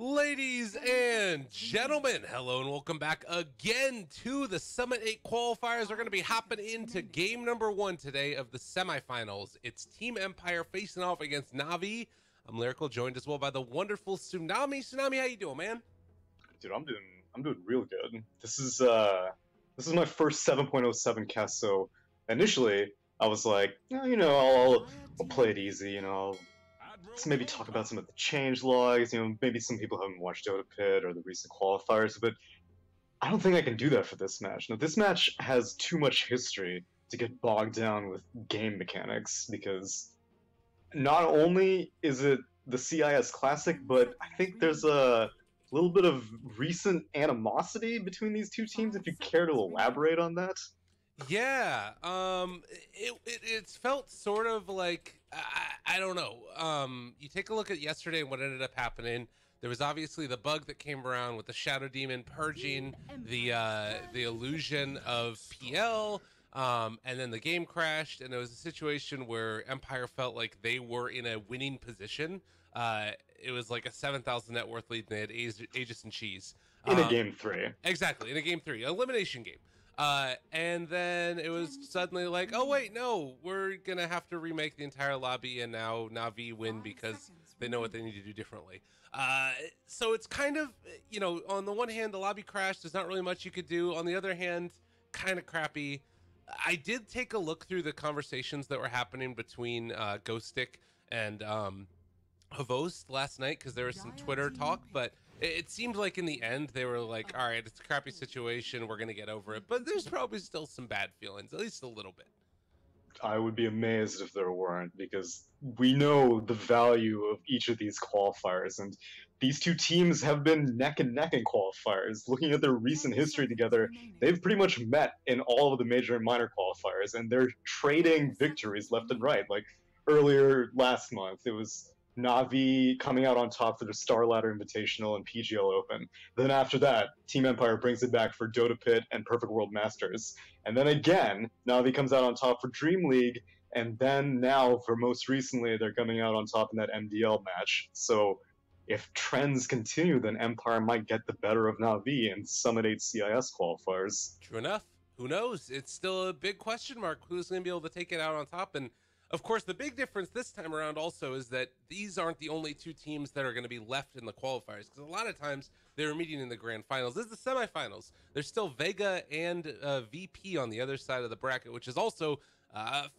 Ladies and gentlemen, hello and welcome back again to the Summit 8 qualifiers. We're going to be hopping into game number 1 today of the semifinals. It's Team Empire facing off against Navi. I'm Lyrical, joined as well by the wonderful Tsunami. Tsunami, how you doing, man? Dude, I'm doing real good. This is my first 7.07 cast, so initially I was like, I'll play it easy, let's maybe talk about some of the change logs, maybe some people haven't watched Dota Pit or the recent qualifiers, but I don't think I can do that for this match. Now, this match has too much history to get bogged down with game mechanics, because not only is it the CIS Classic, but I think there's a little bit of recent animosity between these two teams, if you care to elaborate on that. Yeah, it's felt sort of like, I don't know. You take a look at yesterday and what ended up happening. There was obviously the bug that came around with the Shadow Demon purging the illusion of PL, and then the game crashed, and there was a situation where Empire felt like they were in a winning position. It was like a 7,000 net worth lead, and they had Aegis and Cheese. In a game 3. Exactly, in a game 3, elimination game. And then it was suddenly like, oh wait, no, we're gonna have to remake the entire lobby, and now Navi win because they know what they need to do differently. So it's kind of, on the one hand, the lobby crashed, there's not really much you could do. On the other hand, kind of crappy. I did take a look through the conversations that were happening between Ghostic and Havost last night, because there was some Twitter talk, but it seemed like in the end they were like, all right, it's a crappy situation, we're gonna get over it, but there's probably still some bad feelings, at least a little bit. I would be amazed if there weren't, because we know the value of each of these qualifiers, and these two teams have been neck and neck in qualifiers. Looking at their recent history together, they've pretty much met in all of the major and minor qualifiers, and they're trading victories left and right. Like earlier last month, it was Navi coming out on top for the Star Ladder Invitational and PGL Open. Then after that, Team Empire brings it back for Dota Pit and Perfect World Masters. And then again, Navi comes out on top for Dream League, and then now, for most recently, they're coming out on top in that MDL match. So if trends continue, then Empire might get the better of Navi in Summit 8 CIS qualifiers. True enough. Who knows? It's still a big question mark. Who's going to be able to take it out on top? And of course, the big difference this time around also is that these aren't the only two teams that are going to be left in the qualifiers, because a lot of times they were meeting in the grand finals. This is the semifinals. There's still Vega and VP on the other side of the bracket, which is also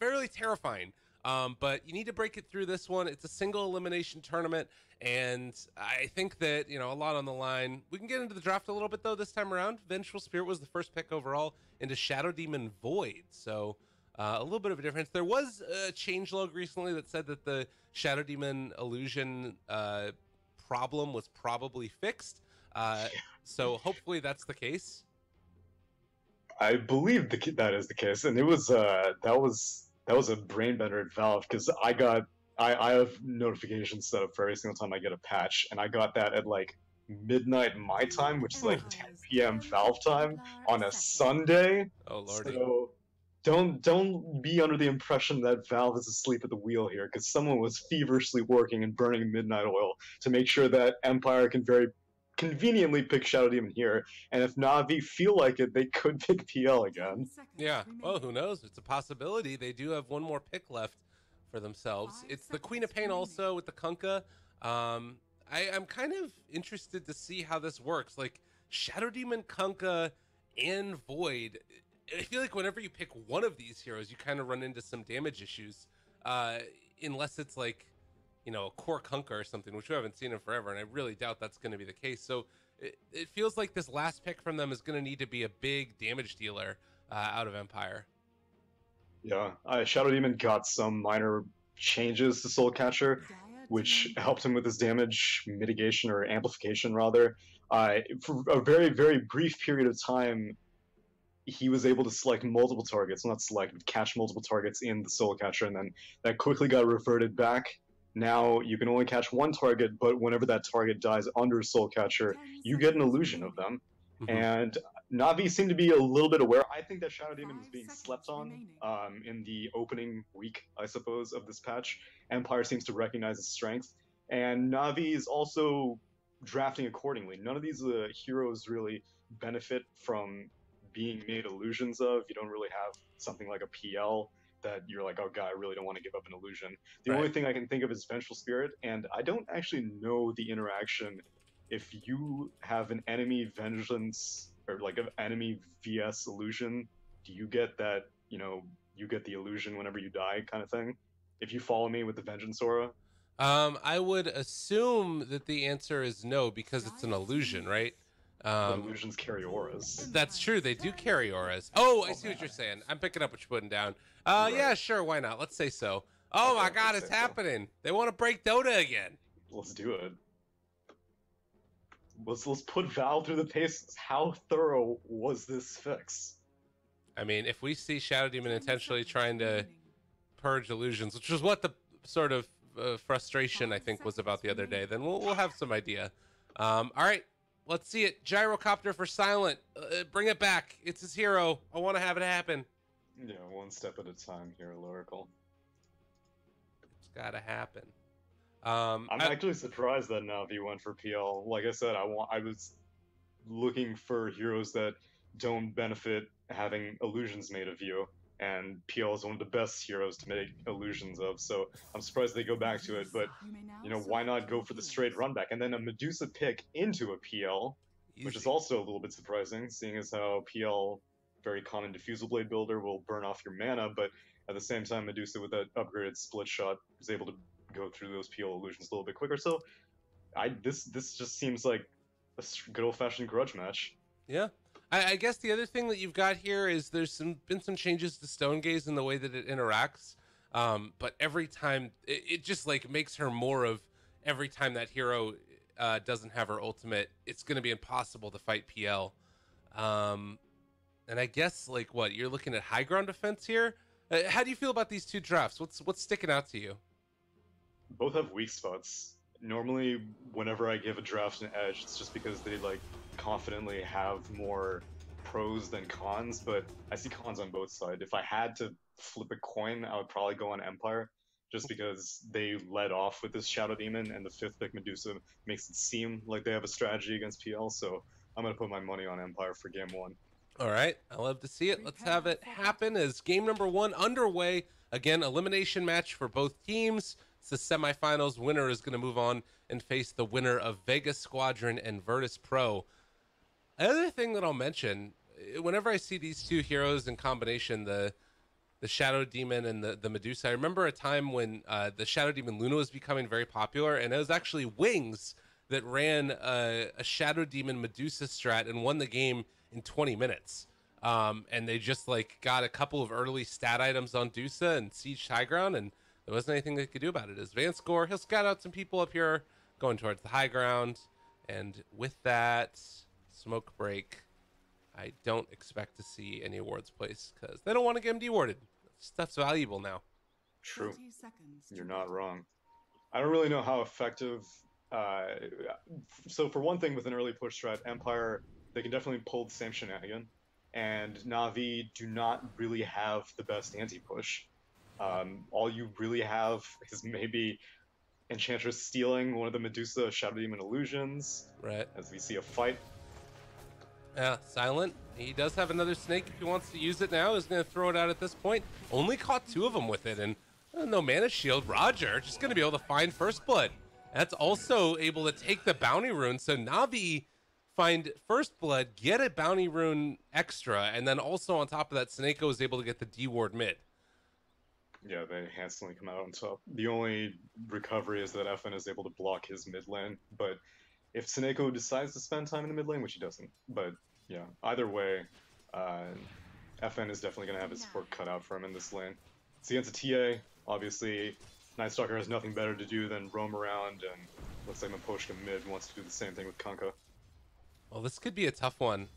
fairly terrifying. But you need to break it through this one. It's a single elimination tournament, and I think that, a lot on the line. We can get into the draft a little bit, though, this time around. Vengeful Spirit was the first pick overall into Shadow Demon Void, so a little bit of a difference. There was a changelog recently that said that the Shadow Demon illusion problem was probably fixed. So hopefully that's the case. I believe that is the case, and it was that was a brain bender at Valve, because I have notifications set up for every single time I get a patch, and I got that at like midnight my time, which is like 10 p.m. Valve time on a Sunday. Oh lordy. So don't be under the impression that Valve is asleep at the wheel here, because someone was feverishly working and burning midnight oil to make sure that Empire can very conveniently pick Shadow Demon here, and if Navi feel like it, they could pick PL again. Yeah, well, who knows? It's a possibility. They do have one more pick left for themselves. It's the Queen of Pain also with the Kunkka. I'm kind of interested to see how this works. Like, Shadow Demon, Kunkka, and Void, I feel like whenever you pick one of these heroes, you kind of run into some damage issues, unless it's like, a core Kunkka or something, which we haven't seen in forever, and I really doubt that's going to be the case. So it feels like this last pick from them is going to need to be a big damage dealer out of Empire. Yeah, Shadow Demon got some minor changes to Soul Catcher, which helped him with his damage mitigation, or amplification rather. For a very, very brief period of time, he was able to select multiple targets, not select, but catch multiple targets in the soul catcher, and then that quickly got reverted back. Now you can only catch one target, but whenever that target dies under soul catcher, you get an illusion of them. Mm-hmm. And Navi seemed to be a little bit aware. I think that Shadow Demon was being slept on in the opening week, I suppose, of this patch. Empire seems to recognize its strength, and Navi is also drafting accordingly. None of these heroes really benefit from being made illusions of. You don't really have something like a PL that you're like, oh god, I really don't want to give up an illusion. The only thing I can think of is Vengeful Spirit, and I don't actually know the interaction. If you have an enemy vengeance or like an enemy VS illusion, do you get that, you get the illusion whenever you die kind of thing? If you follow me with the vengeance aura? I would assume that the answer is no, because it's an illusion, right? But illusions carry auras. That's true. They do carry auras. Oh, I see what you're saying. I'm picking up what you're putting down. Yeah, sure. Why not? Let's say so. Oh my God, it's happening. They want to break Dota again. Let's do it. Let's put Val through the paces. How thorough was this fix? I mean, if we see Shadow Demon intentionally trying to purge illusions, which is what the sort of frustration I think was about the other day, then we'll have some idea. All right, let's see it. Gyrocopter for Silent. Bring it back. It's his hero. I want to have it happen. Yeah, one step at a time here, Lyrical. It's got to happen. I'm actually surprised that Navi went for PL. Like I said, I was looking for heroes that don't benefit having illusions made of you, and PL is one of the best heroes to make illusions of, so I'm surprised they go back to it, but, why not go for the straight run back? And then a Medusa pick into a PL, which is also a little bit surprising, seeing as how PL, very common diffusal blade builder, will burn off your mana, but at the same time, Medusa with that upgraded split shot is able to go through those PL illusions a little bit quicker, so this just seems like a good old-fashioned grudge match. Yeah. I guess the other thing that you've got here is there's been some changes to Stone Gaze in the way that it interacts, but every time it just like makes her more of every time that hero doesn't have her ultimate, it's going to be impossible to fight PL. And I guess like what you're looking at high ground defense here. How do you feel about these two drafts? What's sticking out to you? Both have weak spots. Normally, whenever I give a draft an edge, it's just because they like confidently have more pros than cons, but I see cons on both sides. If I had to flip a coin, I would probably go on Empire, just because they led off with this Shadow Demon, and the 5th pick Medusa makes it seem like they have a strategy against PL, so I'm going to put my money on Empire for game 1. All right, I love to see it. Let's have it happen as game number 1 underway. Again, elimination match for both teams. It's the semifinals. Winner is going to move on and face the winner of Vegas Squadron and Virtus Pro. Another thing that I'll mention, whenever I see these two heroes in combination, the Shadow Demon and the Medusa, I remember a time when the Shadow Demon Luna was becoming very popular, and it was actually Wings that ran a Shadow Demon Medusa strat and won the game in 20 minutes. And they just like got a couple of early stat items on Dusa and Siege High Ground, and there wasn't anything they could do about it. As Van Score, he'll scout out some people up here going towards the high ground, and with that smoke break, I don't expect to see any awards placed because they don't want to get him dewarded. Stuff's valuable now. True. You're not wrong. I don't really know how effective. So for one thing, with an early push strat, Empire, they can definitely pull the same shenanigan, and Navi do not really have the best anti-push. All you really have is maybe Enchantress stealing one of the Medusa Shadow Demon illusions. Right. As we see a fight. Yeah, Silent. He does have another snake if he wants to use it now. He's going to throw it out at this point. Only caught 2 of them with it, and no mana shield. Roger just going to be able to find First Blood. That's also able to take the bounty rune. So Navi find First Blood, get a bounty rune extra, and then also on top of that, Sneko is able to get the D-ward mid. Yeah, they handsomely come out on top. The only recovery is that FN is able to block his mid lane, but if Sneko decides to spend time in the mid lane, which he doesn't, but yeah, either way, FN is definitely going to have his support cut out for him in this lane. It's against a TA, obviously, Night Stalker has nothing better to do than roam around, and looks like Maposhka mid wants to do the same thing with Kanka. Well, this could be a tough one.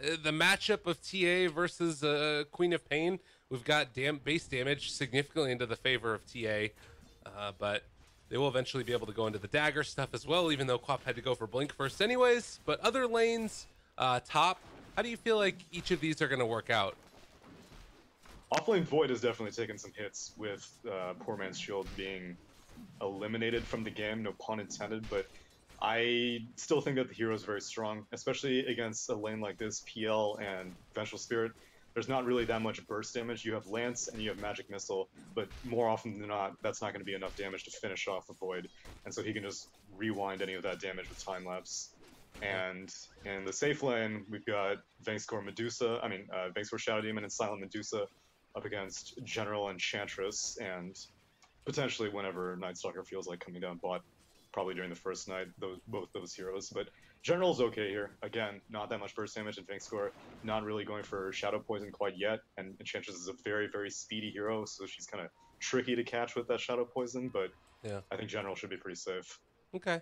The matchup of TA versus Queen of Pain, we've got base damage significantly into the favor of TA, but they will eventually be able to go into the dagger stuff as well, even though Quap had to go for Blink first anyways. But other lanes, top, how do you feel like each of these are going to work out? Offlane Void has definitely taken some hits with Poor Man's Shield being eliminated from the game, no pun intended, but I still think that the hero is very strong, especially against a lane like this, PL and Vengeful Spirit. There's not really that much burst damage. You have Lance and you have Magic Missile, but more often than not, that's not going to be enough damage to finish off the Void, and so he can just rewind any of that damage with Time Lapse. And in the safe lane, we've got Vengscore Shadow Demon and Silent Medusa up against General Enchantress, and potentially whenever Nightstalker feels like coming down bot, probably during the first night, both those heroes. But General's okay here. Again, not that much burst damage, and Vengscore not really going for Shadow Poison quite yet, and Enchantress is a very, very speedy hero, so she's kind of tricky to catch with that Shadow Poison, but yeah, I think General should be pretty safe. Okay.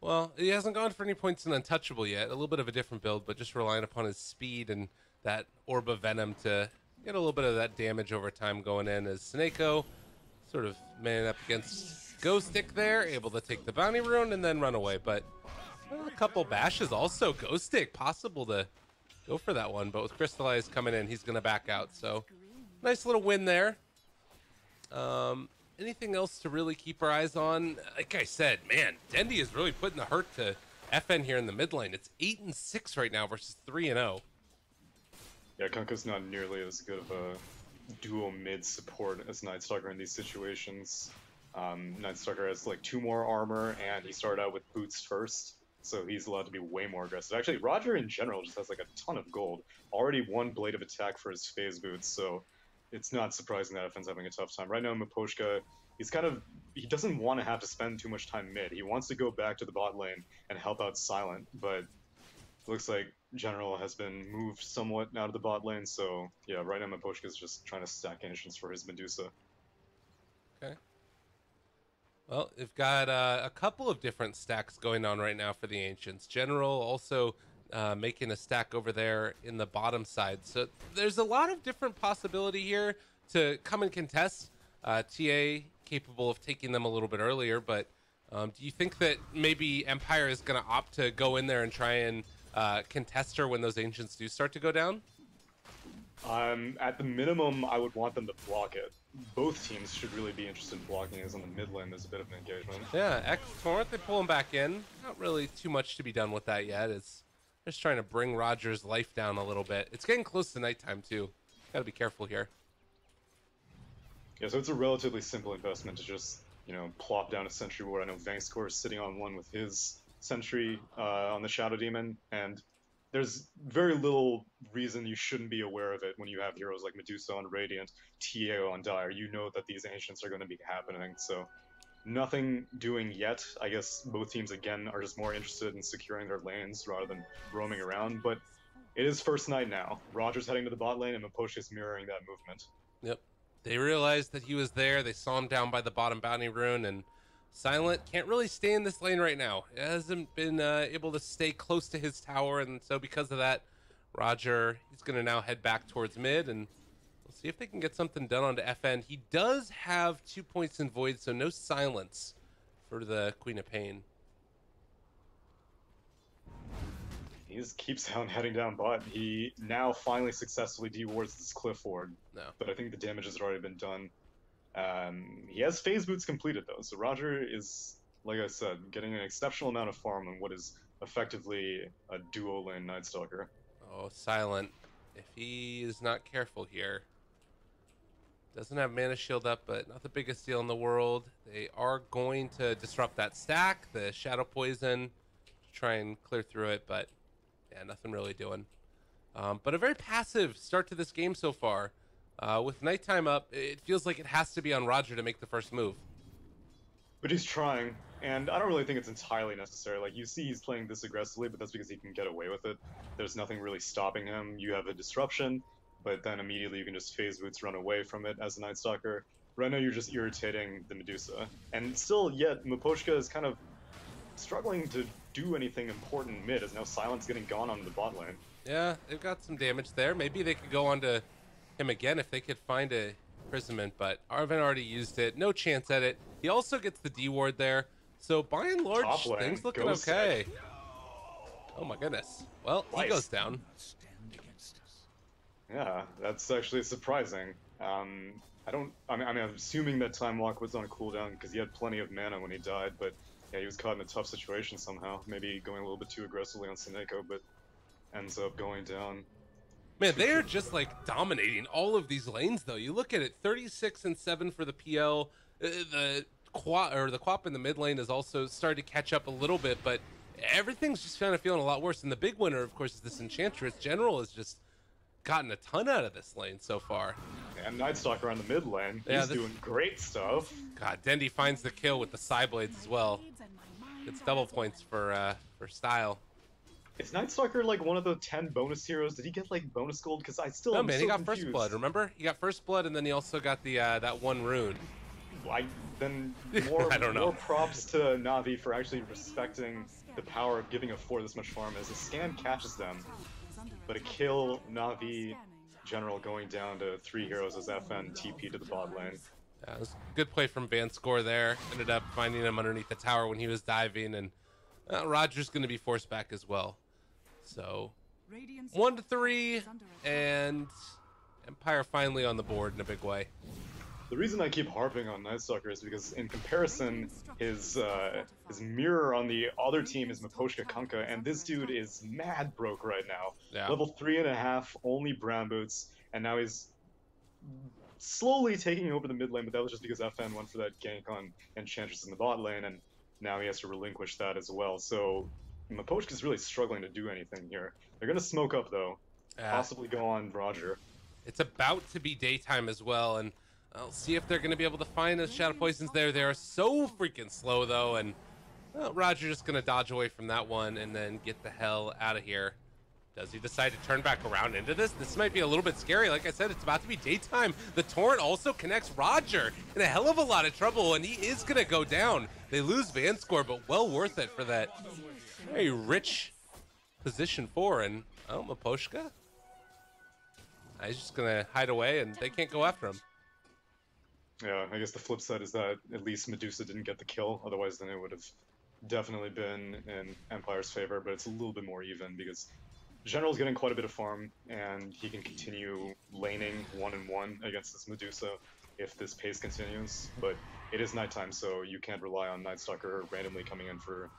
Well, he hasn't gone for any points in Untouchable yet. A little bit of a different build, but just relying upon his speed and that Orb of Venom to get a little bit of that damage over time going in, as Snako sort of manning up against Ghostic there, able to take the Bounty Rune and then run away. But a couple bashes also. Ghostic possible to go for that one, but with Crystallize coming in, he's going to back out. So nice little win there. Anything else to really keep our eyes on? Like I said, man, Dendi is really putting the hurt to FN here in the mid lane. It's 8-6 right now versus 3-0. Yeah, Kunkka's not nearly as good of a duo mid support as Nightstalker in these situations. Nightstalker has like 2 more armor, and he started out with boots first, so he's allowed to be way more aggressive. Actually, Roger in general just has like a ton of gold. Already 1 blade of attack for his phase boots, so it's not surprising that FN's having a tough time. Right now, Miposhka, he doesn't want to have to spend too much time mid. He wants to go back to the bot lane and help out Silent, but it looks like General has been moved somewhat out of the bot lane, so yeah, right now Miposhka's just trying to stack Ancients for his Medusa. Okay. Well, we've got a couple of different stacks going on right now for the Ancients. General also making a stack over there in the bottom side. So there's a lot of different possibility here to come and contest. TA capable of taking them a little bit earlier, but do you think that maybe Empire is going to opt to go in there and try and contest her when those Ancients do start to go down? At the minimum, I would want them to block it. Both teams should really be interested in blocking it, as on the mid lane there's a bit of an engagement. Yeah, X-Torrent, they pull him back in. Not really too much to be done with that yet. It's just trying to bring Roger's life down a little bit. It's getting close to nighttime too. Gotta be careful here. Yeah, so it's a relatively simple investment to just, plop down a sentry ward. I know Vengscore is sitting on one with his sentry on the Shadow Demon, and there's very little reason you shouldn't be aware of it when you have heroes like Medusa on Radiant, TA on Dire. You know that these Ancients are going to be happening, so nothing doing yet. I guess both teams, again, are just more interested in securing their lanes rather than roaming around, but it is first night now. Roger's heading to the bot lane, and Miposhka is mirroring that movement. Yep. They realized that he was there. They saw him down by the bottom bounty rune, and Silent can't really stay in this lane right now. He hasn't been able to stay close to his tower, and so because of that, Roger, he's going to now head back towards mid, and we'll see if they can get something done onto FN. He does have 2 points in Void, so no silence for the Queen of Pain. He just keeps on heading down bot. He now finally successfully dewards this cliff ward, but I think the damage has already been done. He has phase boots completed though, so Roger is, like I said, getting an exceptional amount of farm on what is effectively a duo lane Nightstalker. Oh, Silent, if he is not careful here, doesn't have mana shield up, but not the biggest deal in the world. They are going to disrupt that stack, the Shadow Poison, to try and clear through it, but yeah, nothing really doing. But a very passive start to this game so far. With nighttime up, it feels like it has to be on Roger to make the first move. But he's trying, and I don't really think it's entirely necessary. Like, you see he's playing this aggressively, but that's because he can get away with it. There's nothing really stopping him. You have a disruption, but then immediately you can just phase boots run away from it as a Nightstalker. Right now you're just irritating the Medusa. And still, yet, Miposhka is kind of struggling to do anything important mid, as now Silent's getting gone on the bot lane. Yeah, they've got some damage there. Maybe they could go on to him again if they could find a imprisonment, but Arvin already used it. No chance at it. He also gets the D ward there. So by and Top large, lane, things looking go okay. sick. Oh my goodness. Well, he Twice. goes down. Yeah, that's actually surprising. I mean, I'm assuming that Time Walk was on cooldown because he had plenty of mana when he died, but yeah, he was caught in a tough situation somehow. Maybe going a little bit too aggressively on Seneko, but ends up going down. Man, they are just like dominating all of these lanes, though. You look at it, 36 and 7 for the PL. The Quap in the mid lane is also starting to catch up a little bit, but everything's just kind of feeling a lot worse. And the big winner, of course, is this Enchantress. General has just gotten a ton out of this lane so far. And Nightstalker on the mid lane, he's doing great stuff. God, Dendi finds the kill with the side blades as well. It's double points for style. Is Nightstalker like one of the 10 bonus heroes? Did he get like bonus gold? Because I still No, man, he got confused. first blood. Remember, he got first blood, and then he also got the that one rune. Then more, I don't know. More props to Navi for actually respecting the power of giving a 4 this much farm, as a scan catches them, but a kill Navi General going down to 3 heroes as FN TP to the bot lane. Yeah, it was a good play from Vanscore there. Ended up finding him underneath the tower when he was diving, and Roger's going to be forced back as well. So 1-3, and Empire finally on the board in a big way. The reason I keep harping on Nightstalker is because in comparison, his mirror on the other team is Miposhka Kunkka, and this dude is mad broke right now. Yeah. Level 3.5, only brown boots, and now he's slowly taking over the mid lane, but that was just because FN went for that gank on Enchantress in the bot lane, and now he has to relinquish that as well. So Miposhka's really struggling to do anything here. They're going to smoke up, though. Possibly go on Roger. It's about to be daytime as well, and I'll see if they're going to be able to find the Shadow Poisons there. They are so freaking slow, though, and Roger just going to dodge away from that one and then get the hell out of here. Does he decide to turn back around into this? This might be a little bit scary. Like I said, it's about to be daytime. The Torrent also connects Roger in a hell of a lot of trouble, and he is going to go down. They lose Vanscore, but well worth it for that very rich position 4. And, Miposhka? He's just going to hide away, and they can't go after him. Yeah, I guess the flip side is that at least Medusa didn't get the kill. Otherwise, then it would have definitely been in Empire's favor, but it's a little bit more even because General's getting quite a bit of farm, and he can continue laning 1-1 against this Medusa if this pace continues. But it is nighttime, so you can't rely on Nightstalker randomly coming in for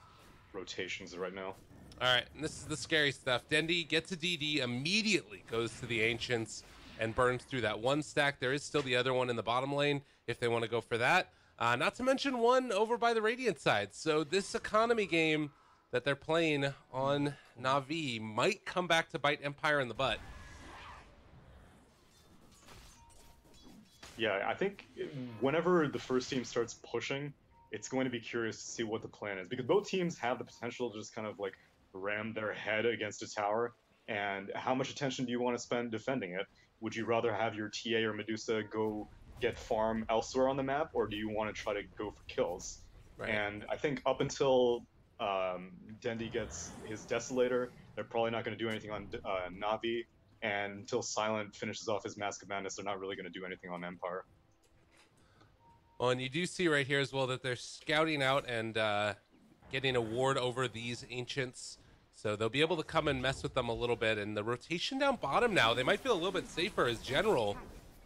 rotations right now. Alright, and this is the scary stuff. Dendi gets a DD, immediately goes to the Ancients, and burns through that one stack. There is still the other one in the bottom lane if they want to go for that. Not to mention one over by the Radiant side. So this economy game that they're playing on Navi might come back to bite Empire in the butt. Yeah, I think whenever the first team starts pushing, it's going to be curious to see what the plan is, because both teams have the potential to just kind of like ram their head against a tower. And how much attention do you want to spend defending it? Would you rather have your TA or Medusa go get farm elsewhere on the map, or do you want to try to go for kills? Right. And I think up until Dendi gets his Desolator, they're probably not going to do anything on Navi, and until Silent finishes off his Mask of Madness, they're not really going to do anything on Empire. Well, and you do see right here as well that they're scouting out and getting a ward over these Ancients. So they'll be able to come and mess with them a little bit. And the rotation down bottom now, they might feel a little bit safer as General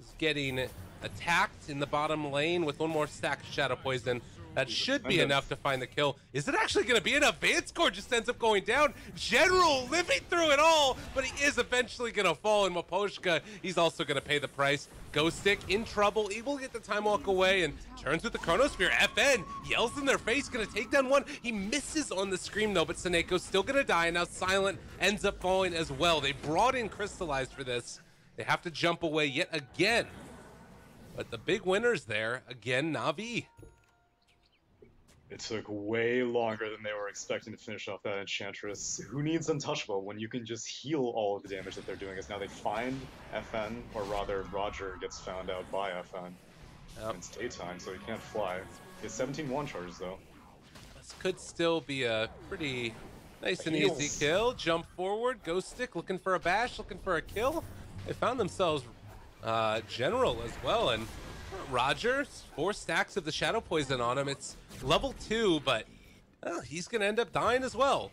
is getting attacked in the bottom lane with one more stack of Shadow Poison. That should be enough to find the kill. Is it actually going to be enough? Vanscore just ends up going down. General living through it all, but he is eventually going to fall in Miposhka. He's also going to pay the price. Ghost Stick in trouble, able to get the time walk away, and turns with the Chronosphere. FN yells in their face, going to take down one. He misses on the scream though, but Seneco's still going to die, and now Silent ends up falling as well. They brought in Crystallized for this. They have to jump away yet again. But the big winners there, again, Navi. It took way longer than they were expecting to finish off that Enchantress. Who needs Untouchable when you can just heal all of the damage that they're doing? As now they find FN, or rather Roger gets found out by FN. Yep. It's daytime, so he can't fly. He has 17 1 charges though. This could still be a pretty Nice and easy kill. Jump forward. Ghost stick looking for a bash, looking for a kill. They found themselves General as well. And Roger, 4 stacks of the Shadow Poison on him. It's level 2, but he's going to end up dying as well.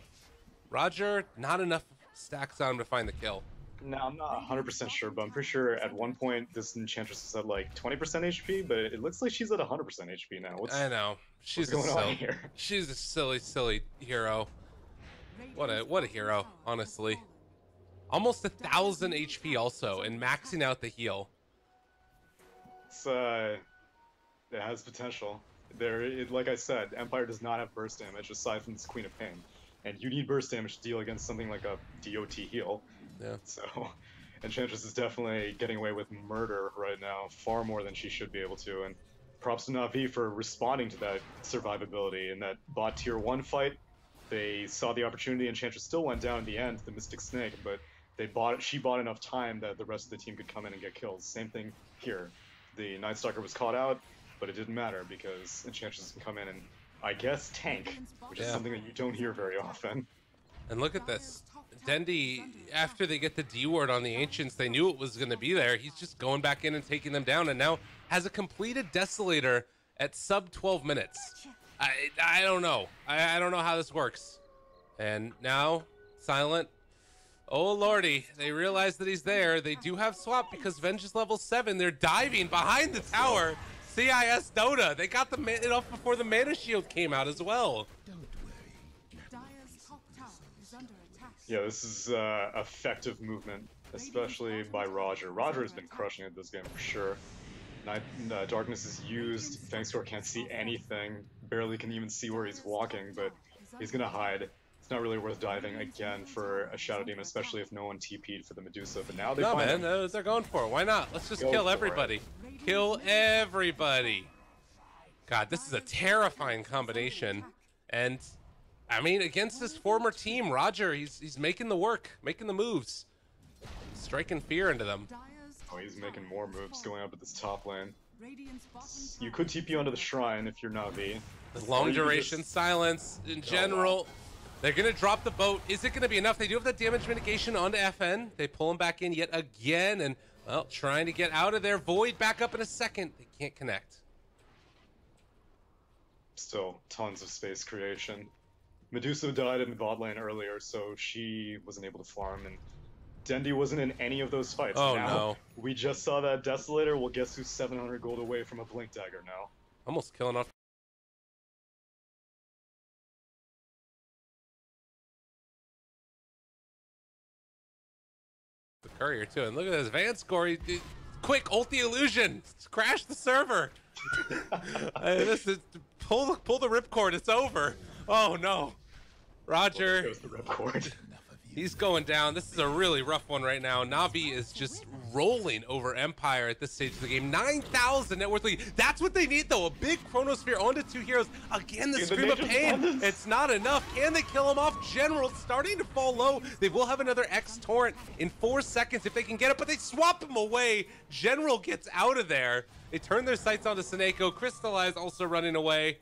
Roger, not enough stacks on him to find the kill. No, I'm not 100% sure, but I'm pretty sure at one point this Enchantress is at like 20% HP, but it looks like she's at 100% HP now. I know. What's going on here? She's a silly hero. What a hero, honestly. Almost 1,000 HP also, and maxing out the heal. It has potential. Like I said, Empire does not have burst damage aside from this Queen of Pain, and you need burst damage to deal against something like a DOT heal. Yeah. So, Enchantress is definitely getting away with murder right now, far more than she should be able to. And props to Navi for responding to that survivability in that bot tier 1 fight. They saw the opportunity. Enchantress still went down in the end, the Mystic Snake, but she bought enough time that the rest of the team could come in and get kills. Same thing here. The Night Stalker was caught out, but it didn't matter because Enchantress can come in and, I guess, tank, which is something that you don't hear very often. And look at this. Dendi, after they get the D word on the Ancients, they knew it was going to be there. He's just going back in and taking them down, and now has a completed Desolator at sub 12 minutes. I don't know. I don't know how this works. And now, Silent. Oh lordy, they realize that he's there. They do have swap because Venge is level 7. They're diving behind the tower. CIS Dota. They got it off before the mana shield came out as well. Yeah, this is effective movement, especially by Roger. Roger has been crushing it this game for sure. Darkness is used. Fangscore can't see anything. Barely can even see where he's walking, but he's gonna hide. It's not really worth diving again for a Shadow Demon, especially if no one TP'd for the Medusa. But now they're going for it. Why not? Let's just kill everybody. Kill everybody. God, this is a terrifying combination. And I mean, against his former team, Roger, he's making the work, making the moves, striking fear into them. Oh, he's making more moves going up at this top lane. You could TP onto the shrine if you're Navi. The long duration silence in general. They're going to drop the boat. Is it going to be enough? They do have that damage mitigation onto FN. They pull him back in yet again, and, well, trying to get out of there. Void back up in a second. They can't connect. Still, tons of space creation. Medusa died in the bot lane earlier, so she wasn't able to farm, and Dendi wasn't in any of those fights. Oh, now, no. We just saw that Desolator. Well, guess who's 700 gold away from a Blink Dagger now? Almost killing off. The courier, too. And look at this Van score. Quick, ult the illusion. Crash the server. This is pull the ripcord. It's over. Oh, no. Roger. Goes the ripcord. He's going down. This is a really rough one right now. Navi is just rolling over Empire at this stage of the game. 9,000 net worth lead. That's what they need, though. A big Chronosphere onto 2 heroes. Again, the Scream of Pain. It's not enough. Can they kill him off? General starting to fall low. They will have another X Torrent in 4 seconds if they can get it, but they swap him away. General gets out of there. They turn their sights onto Seneko. Crystallize also running away.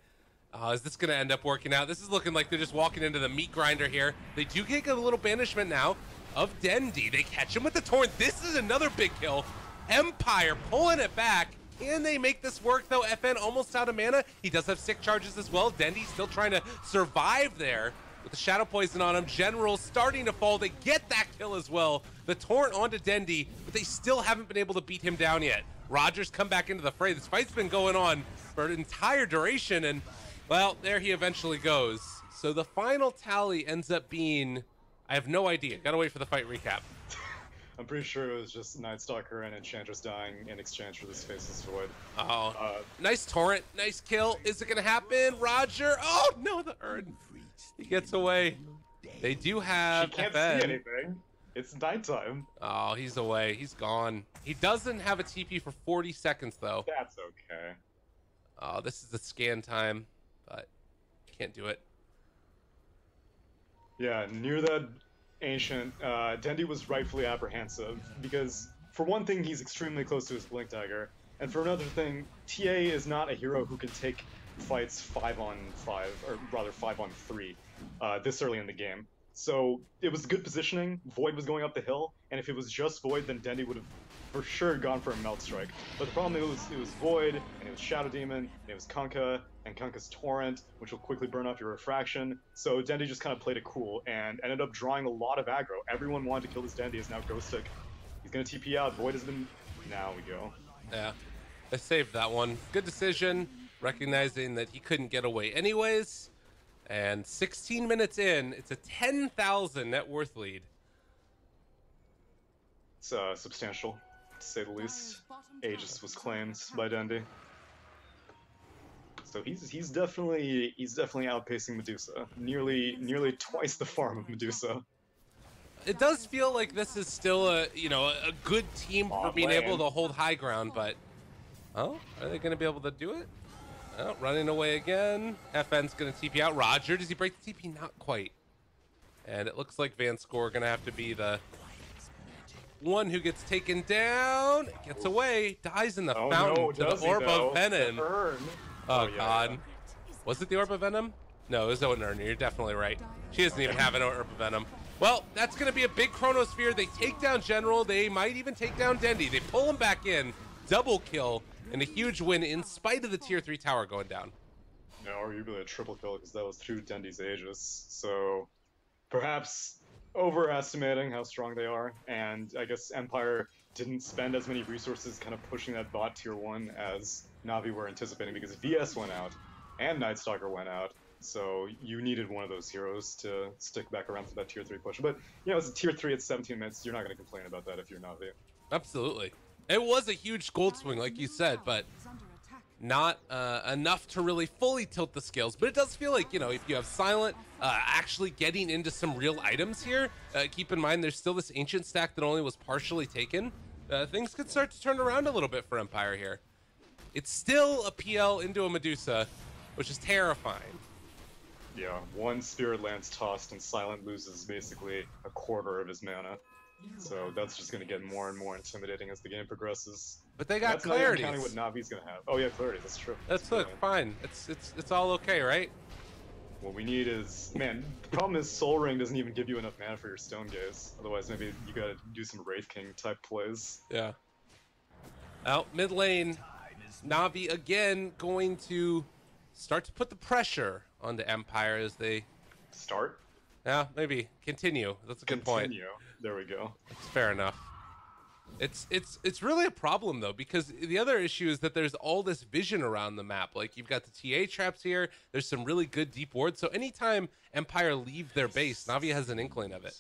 Is this going to end up working out? This is looking like they're just walking into the meat grinder here. They do get a little banishment now of Dendi. They catch him with the Torrent. This is another big kill. Empire pulling it back. Can they make this work, though? FN almost out of mana. He does have sick charges as well. Dendi still trying to survive there with the Shadow Poison on him. General starting to fall. They get that kill as well. The Torrent onto Dendi, but they still haven't been able to beat him down yet. Rogers come back into the fray. This fight's been going on for an entire duration, and well, there he eventually goes. So the final tally ends up being, I have no idea. Gotta wait for the fight recap. I'm pretty sure it was just Night Stalker and Enchantress dying in exchange for this Faceless Void. Oh, nice Torrent, nice kill. Is it gonna happen? Roger, oh no, the Urn. He gets away. They do have She can't FN. see anything. It's nighttime. Oh, he's away, he's gone. He doesn't have a TP for 40 seconds though. That's okay. Oh, this is the scan time. But can't do it. Yeah, near that ancient, Dendi was rightfully apprehensive because, for one thing, he's extremely close to his Blink Dagger, and for another thing, TA is not a hero who can take fights 5-on-5, or rather 5-on-3, this early in the game. So it was good positioning. Void was going up the hill, and if it was just Void, then Dendi would have for sure gone for a Melt Strike. But the problem it was Void, and it was Shadow Demon, and it was Kunkka, and Kunkka's Torrent, which will quickly burn off your Refraction. So Dendi just kind of played it cool, and ended up drawing a lot of aggro. Everyone wanted to kill this Dendi, is now Ghost Stick. He's gonna TP out, Void has been... Now we go. Yeah, I saved that one. Good decision, recognizing that he couldn't get away anyways. And 16 minutes in, it's a 10,000 net worth lead. It's substantial, to say the least. Aegis was claimed by Dendi. So he's definitely outpacing Medusa. Nearly twice the farm of Medusa. It does feel like this is still a good team for being able to hold high ground, but oh, are they going to be able to do it? Oh, running away again. FN's going to TP out. Roger, does he break the TP? Not quite. And it looks like Van Score going to have to be the one who gets taken down, gets away, dies in the fountain to the Orb of Venom. Oh, God. Yeah. Was it the Orb of Venom? No, it was Odin Urn. You're definitely right. She doesn't even have an Orb of Venom. Well, that's going to be a big Chronosphere. They take down General. They might even take down Dendi. They pull him back in. Double kill. And a huge win in spite of the tier 3 tower going down. No, arguably a triple kill because that was through Dendi's Aegis. So perhaps overestimating how strong they are. And I guess Empire didn't spend as many resources kind of pushing that bot tier 1 as Navi were anticipating because VS went out and Nightstalker went out. So you needed one of those heroes to stick back around for that tier 3 push. But, you know, it's a tier 3 at 17 minutes. You're not going to complain about that if you're Navi. Absolutely. It was a huge gold swing, like you said, but not enough to really fully tilt the scales. But it does feel like, you know, if you have Silent actually getting into some real items here, keep in mind there's still this Ancient stack that only was partially taken. Things could start to turn around a little bit for Empire here. It's still a PL into a Medusa, which is terrifying. Yeah, one Spirit Lance tossed and Silent loses basically a quarter of his mana. So that's just going to get more and more intimidating as the game progresses. But they got clarity. That's not even counting what Navi's going to have. Oh yeah, clarity. That's true. That's fine. It's all okay, right? What we need is, man. The problem is Soul Ring doesn't even give you enough mana for your Stone Gaze. Otherwise, maybe you got to do some Wraith King type plays. Yeah. Out mid lane, Navi again going to start to put the pressure on the Empire as they start. Yeah, maybe continue. That's a good point. There we go. It's fair enough. It's really a problem though, because the other issue is that there's all this vision around the map. Like you've got the TA traps here. There's some really good deep wards. So anytime Empire leave their base, Navi has an inkling of it.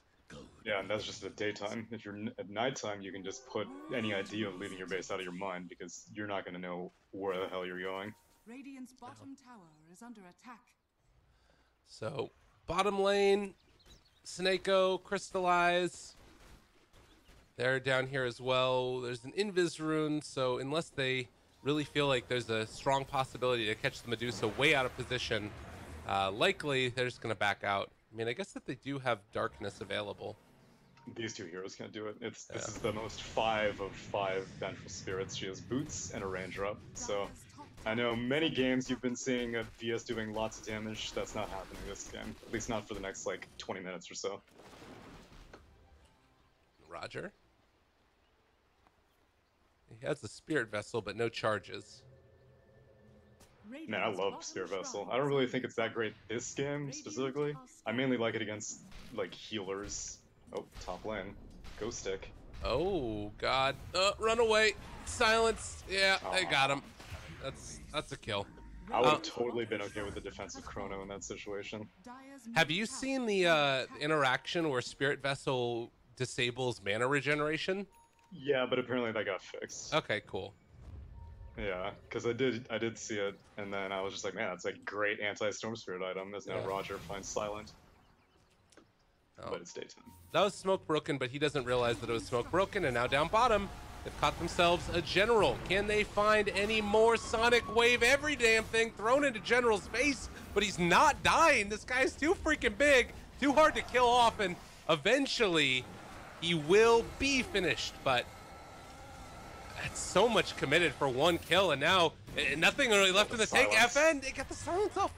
Yeah, and that's just at daytime. If you're at nighttime, you can just put any idea of leaving your base out of your mind because you're not going to know where the hell you're going. Radiant's bottom tower is under attack. So bottom lane, Snako, Crystallize. They're down here as well. There's an Invis rune, so unless they really feel like there's a strong possibility to catch the Medusa way out of position, likely they're just going to back out. I mean, I guess that they do have Darkness available. These two heroes can't do it. This is the most 5 of 5 Vengeful Spirits. She has boots and a ranger up, so I know many games you've been seeing a VS doing lots of damage. That's not happening this game. At least not for the next, like, 20 minutes or so. Roger. He has the Spirit Vessel, but no charges. Man, I love Spirit Vessel. I don't really think it's that great this game, specifically. I mainly like it against, like, healers. Oh, top lane. Ghost Stick. Oh, God. Run away. Silence. Yeah, they got him. That's a kill. I would have totally been okay with the defensive Chrono in that situation. Have you seen the interaction where Spirit Vessel disables mana regeneration? Yeah, but apparently that got fixed. Okay, cool. Yeah, because I did see it, and then I was just like, man, that's a great anti-Storm Spirit item. As now Roger finds Silent. Oh. But it's daytime. That was Smoke Broken, but he doesn't realize that it was Smoke Broken, and now down bottom, they've caught themselves a General. Can they find any more Sonic Wave? Every damn thing thrown into General's face, but he's not dying. This guy's too freaking big, too hard to kill off, and eventually he will be finished, but that's so much committed for one kill, and now nothing really left in the tank. FN, they got the silence off.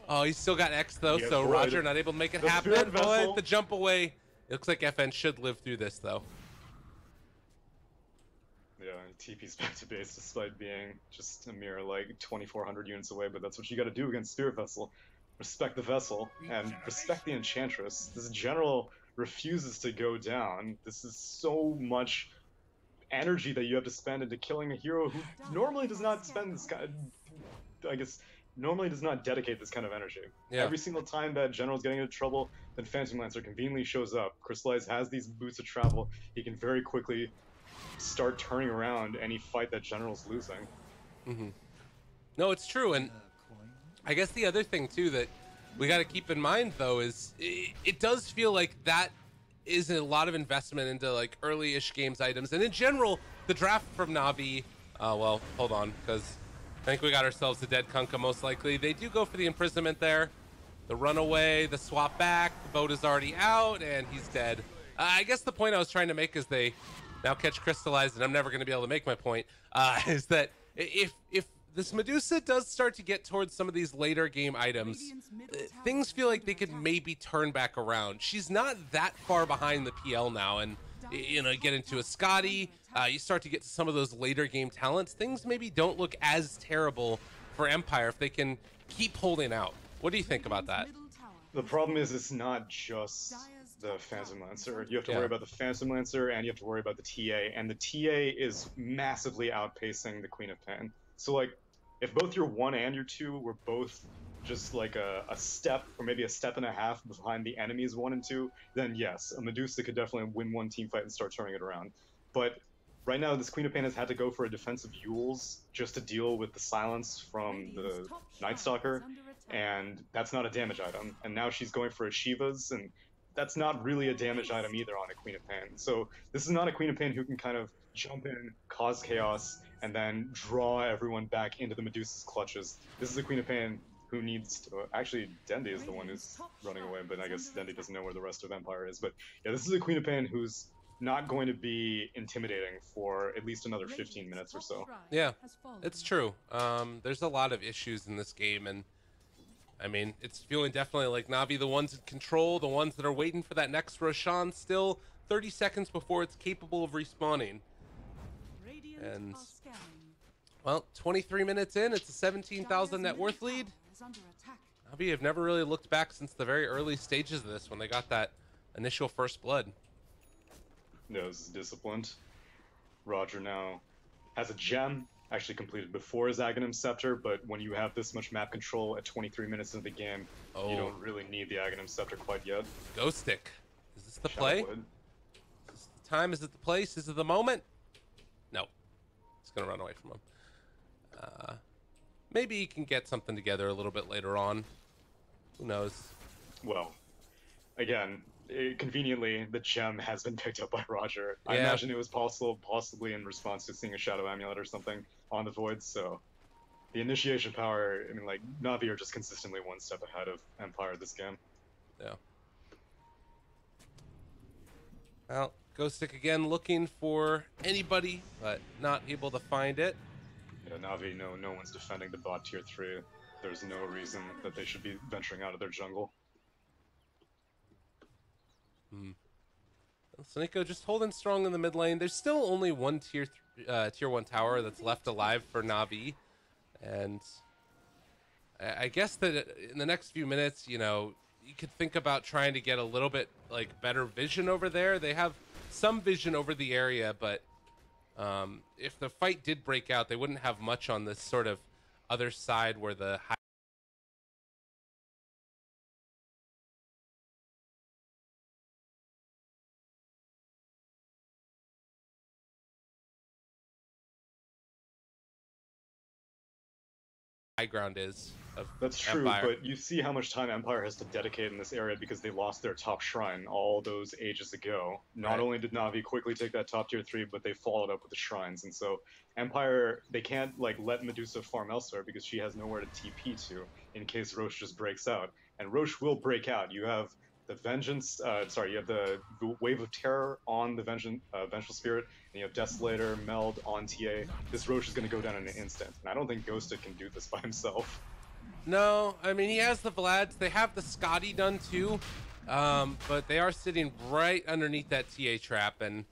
Oh, he's still got X though, He has so void. Roger not able to make it The happen. Spirit Vessel. But the jump away. It looks like FN should live through this though. Yeah, TP's back to base despite being just a mere like 2,400 units away, but that's what you gotta do against Spirit Vessel. Respect the Vessel, and respect the Enchantress. This general refuses to go down. This is so much energy that you have to spend into killing a hero who normally does not spend this kind of, I guess, normally does not dedicate this kind of energy. Yeah. Every single time that General's getting into trouble, then Phantom Lancer conveniently shows up. Crystallize has these boots of travel. He can very quickly start turning around any fight that General's losing. Mm-hmm. No, it's true, and I guess the other thing too that we got to keep in mind though is it does feel like that is a lot of investment into like early-ish games items, and in general, the draft from Navi. Well, hold on, because I think we got ourselves a dead Kunkka most likely. They do go for the imprisonment there, the runaway, the swap back. The boat is already out, and he's dead. I guess the point I was trying to make is they now catch crystallized, and I'm never going to be able to make my point. Is that if this Medusa does start to get towards some of these later game items, things feel like they could maybe turn back around. She's not that far behind the PL now, and you know, get into a Scotty, you start to get to some of those later game talents, things maybe don't look as terrible for Empire if they can keep holding out. What do you think about that? The problem is it's not just the Phantom Lancer. You have to worry about the Phantom Lancer, and you have to worry about the TA, and the TA is massively outpacing the Queen of Pain. So like, if both your 1 and your 2 were both just like a step or maybe a step and a half behind the enemy's 1 and 2, then yes, a Medusa could definitely win one team fight and start turning it around. But right now, this Queen of Pain has had to go for a defensive Yules just to deal with the silence from the Night Stalker, and that's not a damage item. And now she's going for a Shiva's, and that's not really a damage item either on a Queen of Pain. So this is not a Queen of Pain who can kind of jump in, cause chaos, and then draw everyone back into the Medusa's clutches. This is a Queen of Pain who needs to... Actually, Dendi is the one who's running away, but I guess Dendi doesn't know where the rest of Empire is. But yeah, this is a Queen of Pain who's not going to be intimidating for at least another 15 minutes or so. Yeah, it's true. There's a lot of issues in this game, and I mean, it's feeling definitely like Navi, the ones in control, the ones that are waiting for that next Roshan, still 30 seconds before it's capable of respawning. And, well, 23 minutes in, it's a 17,000 net worth lead. Navi have never really looked back since the very early stages of this when they got that initial first blood. No, this is disciplined. Roger now has a gem, actually completed before his Aghanim Scepter, but when you have this much map control at 23 minutes into the game, you don't really need the Aghanim Scepter quite yet. Ghost Stick. Is this the play? Is this the time? Is it the place? Is it the moment? No. It's going to run away from him. Maybe he can get something together a little bit later on. Who knows? Well, again, conveniently, the gem has been picked up by Roger. I imagine it was possibly in response to seeing a Shadow Amulet or something on the Void, so the initiation power, I mean, like, Navi are just consistently one step ahead of Empire this game. Yeah. Well, Ghost Stick again looking for anybody, but not able to find it. Yeah, Navi, no one's defending the bot tier 3. There's no reason that they should be venturing out of their jungle. Soniko just holding strong in the mid lane. There's still only one tier 1 tower that's left alive for Navi, and I guess that in the next few minutes, you know, you could think about trying to get a little bit like better vision over there. They have some vision over the area, but if the fight did break out, they wouldn't have much on this sort of other side where the high ground is. That's true, Empire. but you see how much time Empire has to dedicate in this area because they lost their top shrine all those ages ago. Not only did Navi quickly take that top tier 3, but they followed up with the shrines, and so Empire, they can't like let Medusa farm elsewhere because she has nowhere to TP to in case Roche just breaks out. And Roche will break out. You have the Vengeance, you have the Wave of Terror on the Vengeful Spirit, and you have Desolator, Meld on TA. This Roche is going to go down in an instant, and I don't think Ghosted can do this by himself. No, I mean, he has the Vlads. They have the Scotty done too. But they are sitting right underneath that TA trap. And,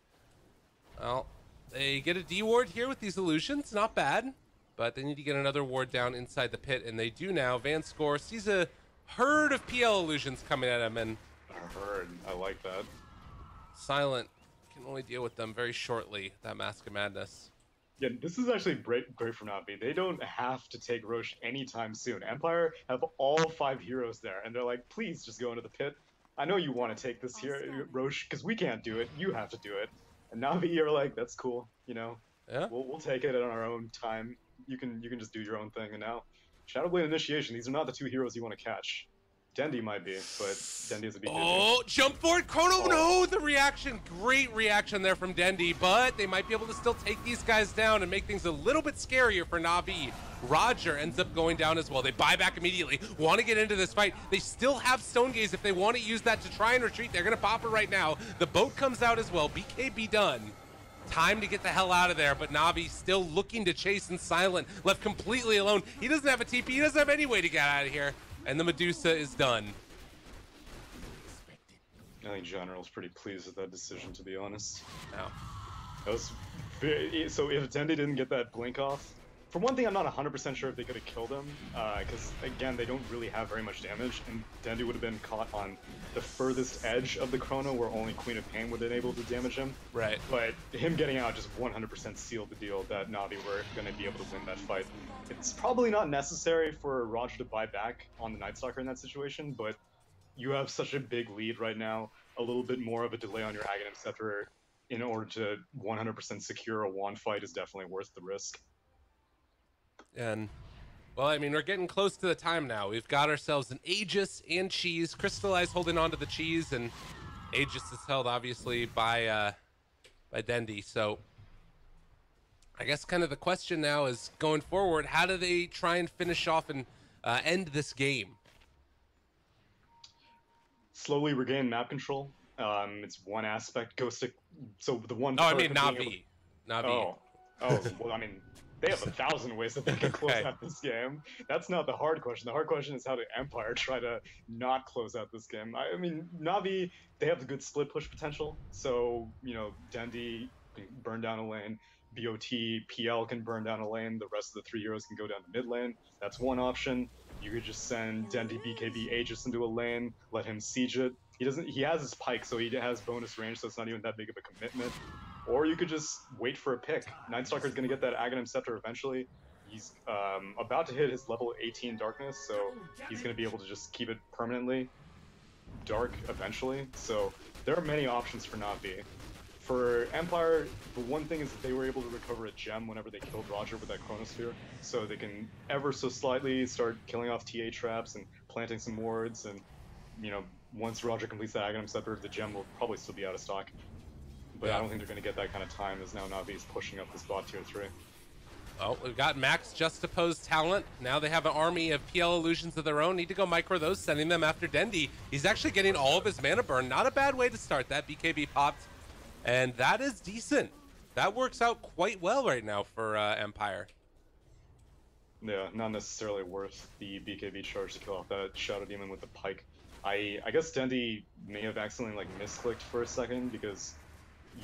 well, they get a D ward here with these illusions. Not bad. But they need to get another ward down inside the pit. And they do now. Van Score sees a herd of PL illusions coming at him. And A herd. I like that. Silent can only deal with them very shortly. That Mask of Madness. Yeah, this is actually great for Navi. They don't have to take Roche anytime soon. Empire have all 5 heroes there, and they're like, please just go into the pit. I know you want to take this here, Roche, because we can't do it. You have to do it. And Navi are like, that's cool, you know. Yeah. We'll take it on our own time. You can just do your own thing. And now, Shadowblade Initiation. These are not the 2 heroes you want to catch. Dendi might be, but Dendi is a big Oh, jump forward, Chrono, no, the reaction, great reaction there from Dendi, but they might be able to still take these guys down and make things a little bit scarier for Navi. Roger ends up going down as well. They buy back immediately, want to get into this fight. They still have Stone Gaze if they want to use that to try and retreat. They're going to pop it right now. The boat comes out as well, BKB done. Time to get the hell out of there, but Navi still looking to chase and Silent, left completely alone. He doesn't have a TP, he doesn't have any way to get out of here. And the Medusa is done. I think General's pretty pleased with that decision, to be honest. Now, That was very, so if Dendi didn't get that blink off, for one thing, I'm not 100% sure if they could have killed him, because again, they don't really have very much damage, and Dendi would have been caught on the furthest edge of the Chrono, where only Queen of Pain would have been able to damage him. right. But him getting out just 100% sealed the deal that Navi were going to be able to win that fight. It's probably not necessary for Roger to buy back on the Night Stalker in that situation, but you have such a big lead right now, a little bit more of a delay on your Aghanim Scepter in order to 100% secure a wand fight is definitely worth the risk. And, well, I mean, we're getting close to the time now. We've got ourselves an Aegis and Cheese. Crystallize holding on to the Cheese, and Aegis is held, obviously, by Dendi. So, I guess kind of the question now is, going forward, how do they try and finish off and end this game? Slowly regain map control. It's one aspect. So the one. Oh, I mean, Navi. Navi. Oh, well, I mean, they have 1,000 ways that they can close out this game. That's not the hard question. The hard question is how did Empire try to not close out this game? I mean, Navi, they have the good split push potential. So, you know, Dendi can burn down a lane. BOT, PL can burn down a lane. The rest of the 3 heroes can go down the mid lane. That's one option. You could just send Dendi, BKB, Aegis into a lane, let him siege it. He has his pike, so he has bonus range, so it's not even that big of a commitment. Or you could just wait for a pick. Night Stalker's gonna get that Aghanim Scepter eventually. He's about to hit his level 18 darkness, so he's gonna be able to just keep it permanently dark eventually. So there are many options for Navi. For Empire, the one thing is that they were able to recover a gem whenever they killed Roger with that Chronosphere, so they can ever so slightly start killing off TA traps and planting some wards, and, you know, once Roger completes that Aghanim Scepter, the gem will probably still be out of stock. But Yeah. I don't think they're going to get that kind of time, as now Navi's pushing up this bot tier 3. Well, we've got Max Juxtaposed Talent. Now they have an army of PL illusions of their own. Need to go micro those, sending them after Dendi. He's actually getting all of his mana burn. Not a bad way to start that. BKB popped. And that is decent. That works out quite well right now for Empire. Yeah, not necessarily worth the BKB charge to kill off that Shadow Demon with the pike. I guess Dendi may have accidentally like misclicked for a second, because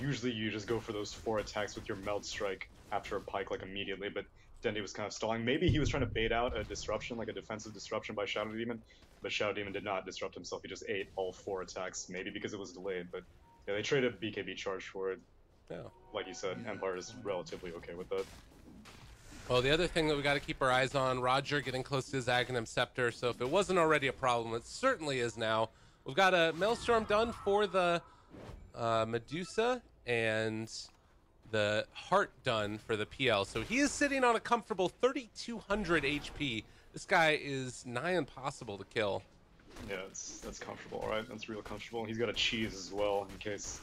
usually you just go for those 4 attacks with your Meld Strike after a pike like immediately, but Dendi was kind of stalling. Maybe he was trying to bait out a disruption, like a defensive disruption by Shadow Demon, but Shadow Demon did not disrupt himself. He just ate all 4 attacks, maybe because it was delayed, but yeah, they traded BKB charge for it. Yeah. Like you said, Empire is relatively okay with that. Well, the other thing that we got to keep our eyes on, Roger getting close to his Aghanim Scepter. So if it wasn't already a problem, it certainly is now. We've got a Maelstrom done for the Medusa and the Heart done for the PL. So he is sitting on a comfortable 3,200 HP. This guy is nigh impossible to kill. Yeah, that's comfortable, right? That's real comfortable. He's got a cheese as well in case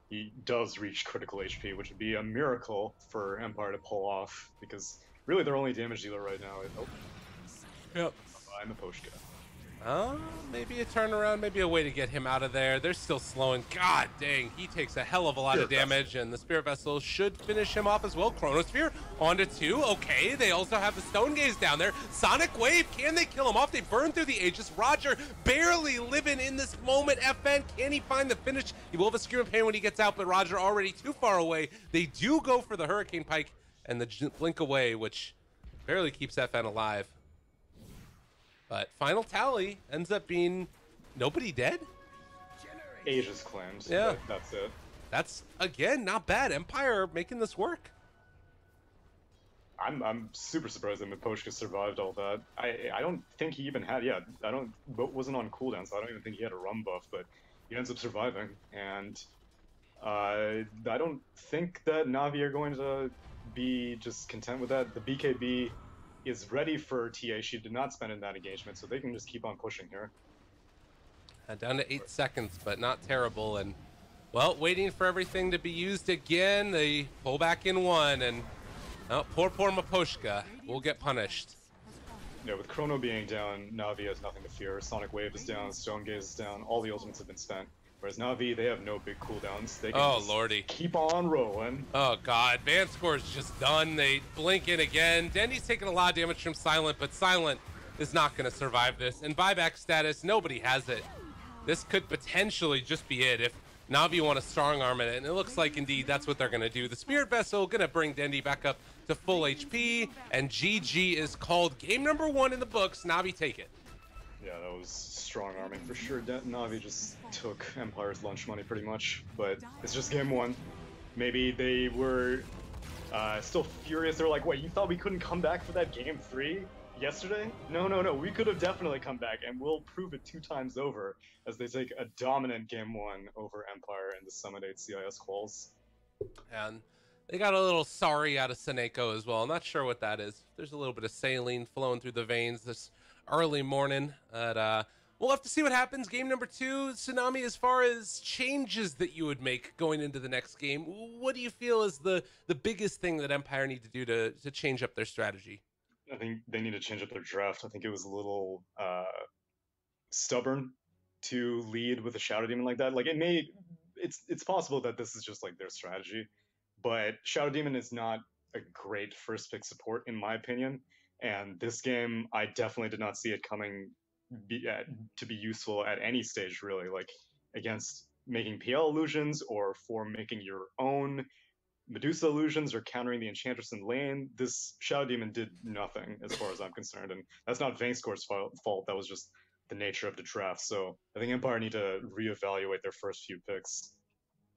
he does reach critical HP, which would be a miracle for Empire to pull off, because really their only damage dealer right now is... Oh. Yep. I'm a Poshka. Maybe a turnaround, maybe a way to get him out of there. They're still slowing. God dang, he takes a hell of a lot of damage, and the Spirit Vessel should finish him off as well. Chronosphere onto 2. Okay, they also have the Stone Gaze down there. Sonic Wave, can they kill him off? They burn through the Aegis. Roger barely living in this moment. FN, can he find the finish? He will have a Scream of Pain when he gets out, but Roger already too far away. They do go for the Hurricane Pike and the Blink Away, which barely keeps FN alive. But final tally ends up being nobody dead. Aegis claimed. Yeah, that's it. That's again not bad. Empire making this work. I'm super surprised that Miposhka survived all that. I don't think he even had wasn't on cooldown, so I don't even think he had a rum buff, but he ends up surviving. And I don't think that Navi are going to be just content with that. The BKB is ready for TA. She did not spend in that engagement, so they can just keep on pushing here. Down to 8 seconds, but not terrible. And, well, waiting for everything to be used again. They pull back in 1, and poor Miposhka will get punished. Yeah, with Chrono being down, Navi has nothing to fear. Sonic Wave is down, Stone Gaze is down, all the ultimates have been spent. Whereas Navi, they have no big cooldowns. They can lordy, keep on rolling. Oh god, Van Score's just done. They blink in again. Dendy's taking a lot of damage from Silent, but Silent is not going to survive this. And buyback status, nobody has it. This could potentially just be it if Navi want to strong arm it, and it looks like indeed that's what they're going to do. The Spirit Vessel going to bring Dendy back up to full HP, and GG is called. Game number 1 in the books. Navi take it. Yeah, that was strong arming for sure. Navi just took Empire's lunch money pretty much, but it's just game 1. Maybe they were still furious. They're like, wait, you thought we couldn't come back for that game 3 yesterday? No, we could have definitely come back, and we'll prove it 2 times over as they take a dominant game 1 over Empire in the Summit 8 CIS quals. And they got a little sorry out of Seneko as well. I'm not sure what that is. There's a little bit of saline flowing through the veins this early morning. But we'll have to see what happens. Game number 2, Tsunami, as far as changes that you would make going into the next game, what do you feel is the biggest thing that Empire need to do to change up their strategy? I think they need to change up their draft. I think it was a little stubborn to lead with a Shadow Demon like that. Like, it's possible that this is just like their strategy, but Shadow Demon is not a great first pick support in my opinion. And this game, I definitely did not see it coming to be useful at any stage, really, like against making PL illusions or for making your own Medusa illusions or countering the Enchantress in lane. This Shadow Demon did nothing as far as I'm concerned, and that's not Vangscore's fault. That was just the nature of the draft. So I think Empire need to reevaluate their first few picks.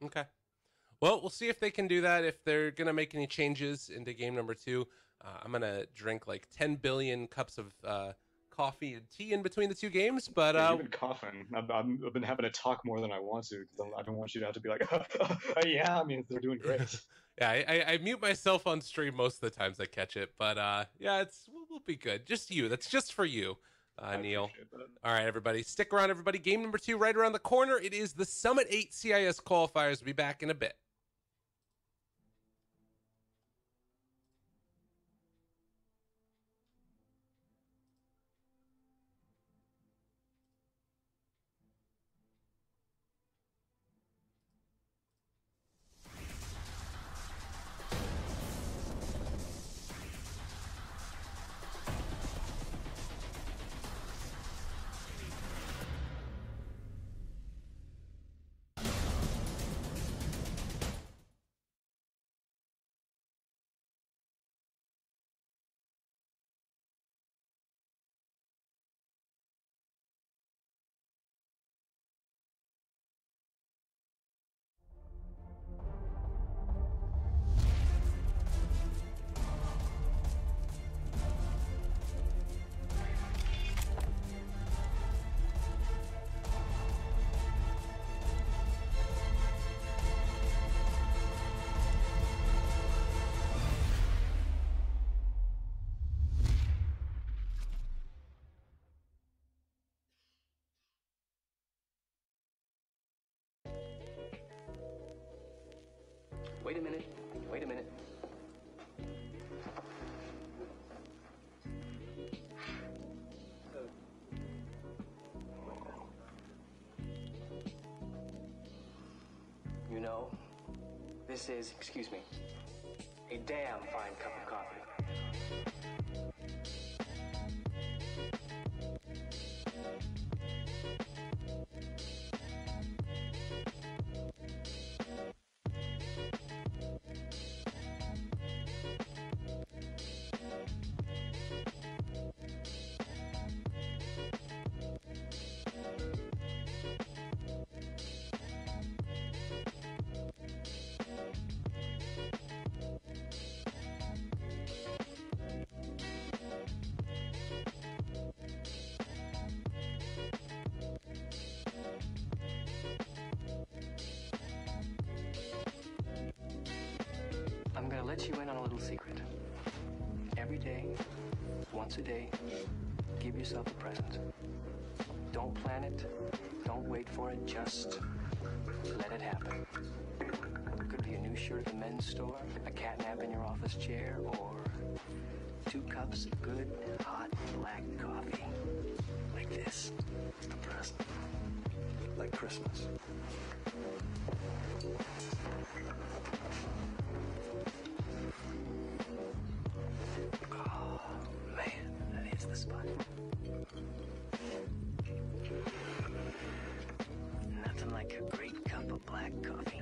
Okay. Well, we'll see if they can do that, if they're going to make any changes into game number 2. I'm going to drink like 10 billion cups of coffee and tea in between the 2 games, but... Yeah, you've been coughing. I've been having to talk more than I want to, because I don't want you to have to be like, yeah, I mean, they're doing great. Yeah, I mute myself on stream most of the times I catch it, but yeah, we'll be good. Just you. That's just for you, Neil. All right, everybody. Stick around, everybody. Game number 2 right around the corner. It is the Summit 8 CIS qualifiers. We'll be back in a bit. Wait a minute. Wait a minute. This is, excuse me, a damn fine cup of coffee. I'm gonna let you in on a little secret. Every day, once a day, give yourself a present. Don't plan it, don't wait for it, just let it happen. It could be a new shirt at the men's store, a cat nap in your office chair, or 2 cups of good, hot, black coffee. Like this. It's the present. Like Christmas. Oh, man, that is the spot. Nothing like a great cup of black coffee.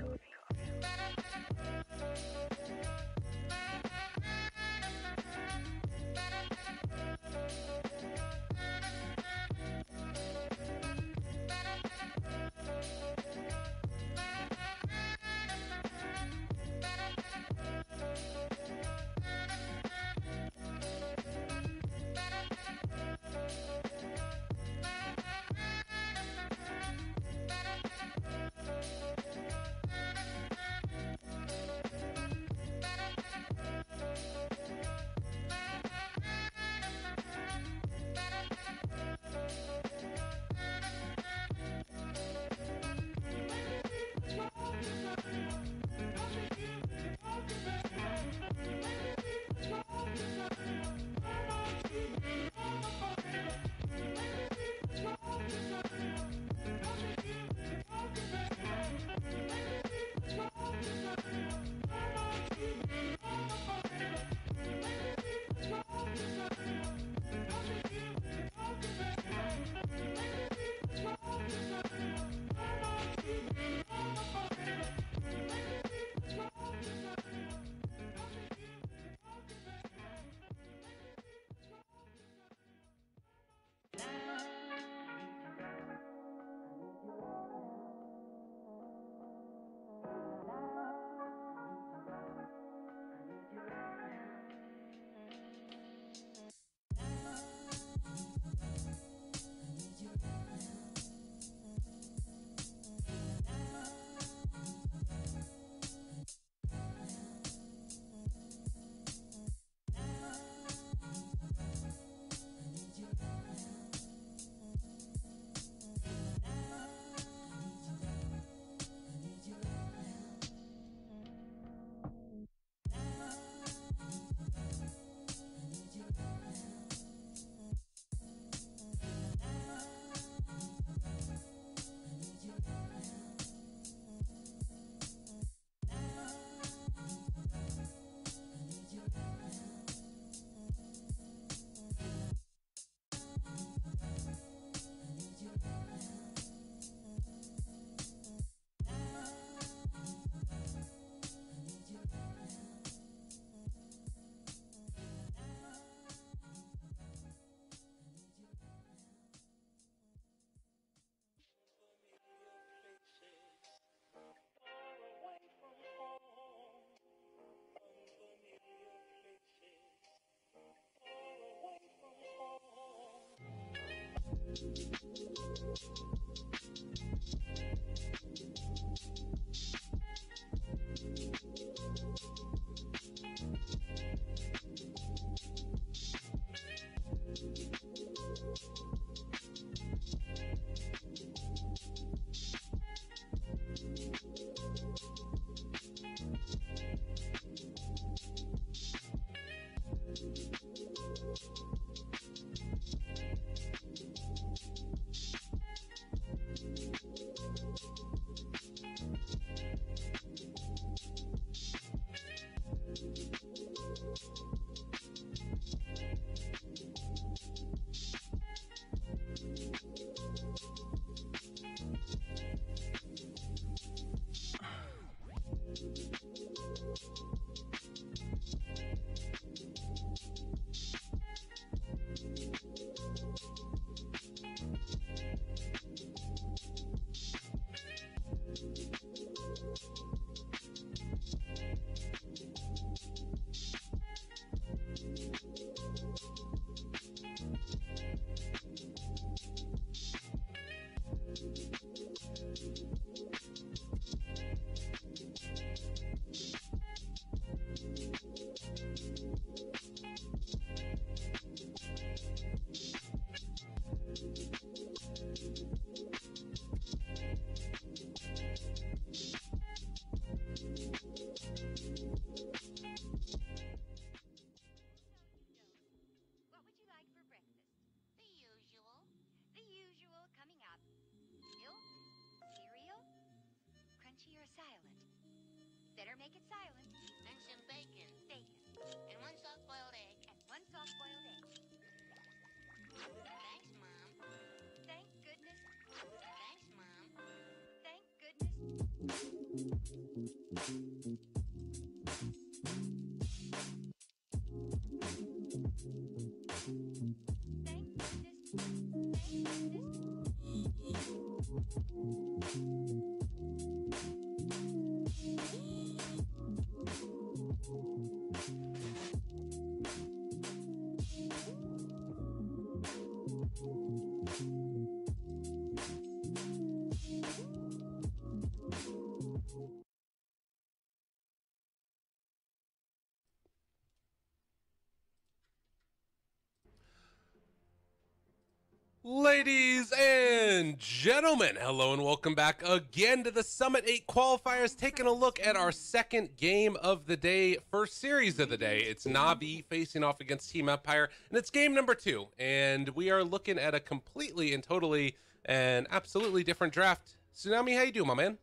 Ladies and gentlemen, hello and welcome back again to the Summit 8 qualifiers, taking a look at our second game of the day, first series of the day. It's Navi facing off against Team Empire, and it's game number 2, and we are looking at a completely and totally and absolutely different draft. Tsunami, how you doing, my man?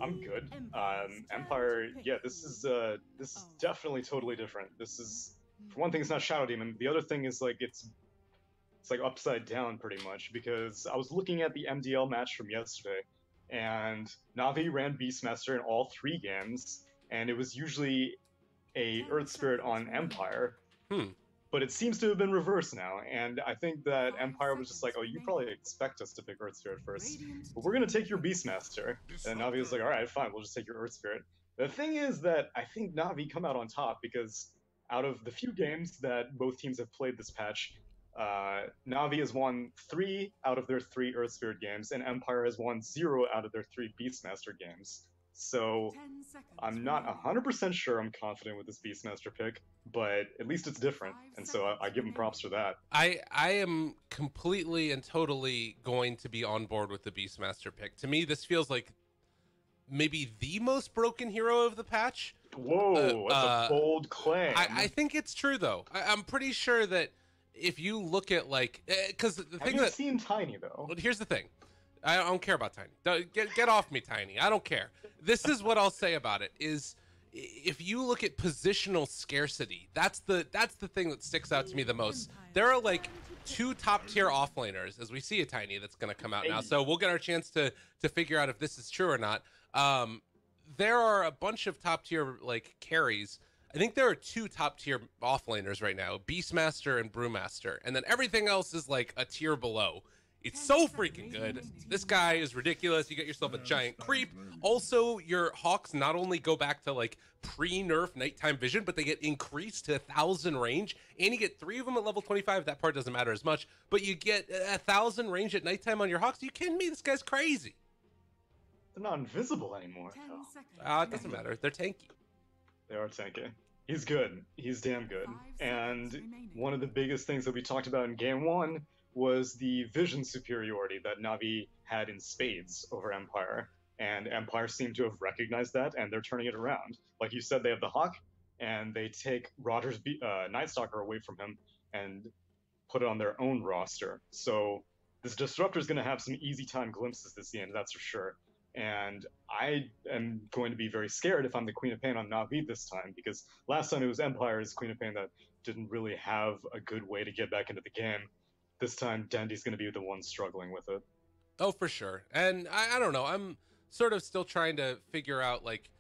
I'm good. Empire, yeah, this is definitely totally different. This is, for one thing, it's not Shadow Demon. The other thing is, like, it's like upside down pretty much, because I was looking at the MDL match from yesterday, and Navi ran Beastmaster in all 3 games, and it was usually a Earth Spirit on Empire. But it seems to have been reversed now, and I think that Empire was just like, oh, you probably expect us to pick Earth Spirit first, but we're gonna take your Beastmaster. And Navi was like, alright, fine, we'll just take your Earth Spirit. The thing is that I think Navi come out on top, because out of the few games that both teams have played this patch, Navi has won 3 out of their 3 Earth Spirit games, and Empire has won 0 out of their 3 Beastmaster games. So I'm not 100% sure I'm confident with this Beastmaster pick, but at least it's different, and so I give him props for that. I am completely and totally going to be on board with the Beastmaster pick. To me, this feels like maybe the most broken hero of the patch. Whoa, that's a bold claim. I think it's true, though. I'm pretty sure that if you look at, like, because the thing Have you seen Tiny, though? Well, here's the thing. I don't care about Tiny. Get off me, Tiny. I don't care. This is what I'll say about it, is if you look at positional scarcity, that's the thing that sticks out to me the most. There are, like, 2 top-tier offlaners, as we see a Tiny that's going to come out now, so we'll get our chance to figure out if this is true or not. There are a bunch of top-tier, like, carries. I think there are 2 top-tier offlaners right now, Beastmaster and Brewmaster, and then everything else is, like, a tier below. It's so freaking good. This guy is ridiculous. You get yourself a giant creep. Also, your Hawks not only go back to, like, pre-nerf nighttime vision, but they get increased to 1,000 range, and you get 3 of them at level 25. That part doesn't matter as much, but you get 1,000 range at nighttime on your Hawks. Are you kidding me? This guy's crazy. They're not invisible anymore, though. It doesn't matter. They're tanky. They are tanky. He's good. He's damn good. And one of the biggest things that we talked about in Game 1 was the vision superiority that Navi had in spades over Empire. And Empire seemed to have recognized that, and they're turning it around. Like you said, they have the Hawk, and they take Roger's Nightstalker away from him and put it on their own roster. So this Disruptor is going to have some easy time glimpses this game, that's for sure. And I am going to be very scared if I'm the Queen of Pain on Navi this time, because last time it was Empire's Queen of Pain that didn't really have a good way to get back into the game. This time, Dandy's going to be the one struggling with it. Oh, for sure. And I don't know. I'm sort of still trying to figure out, like,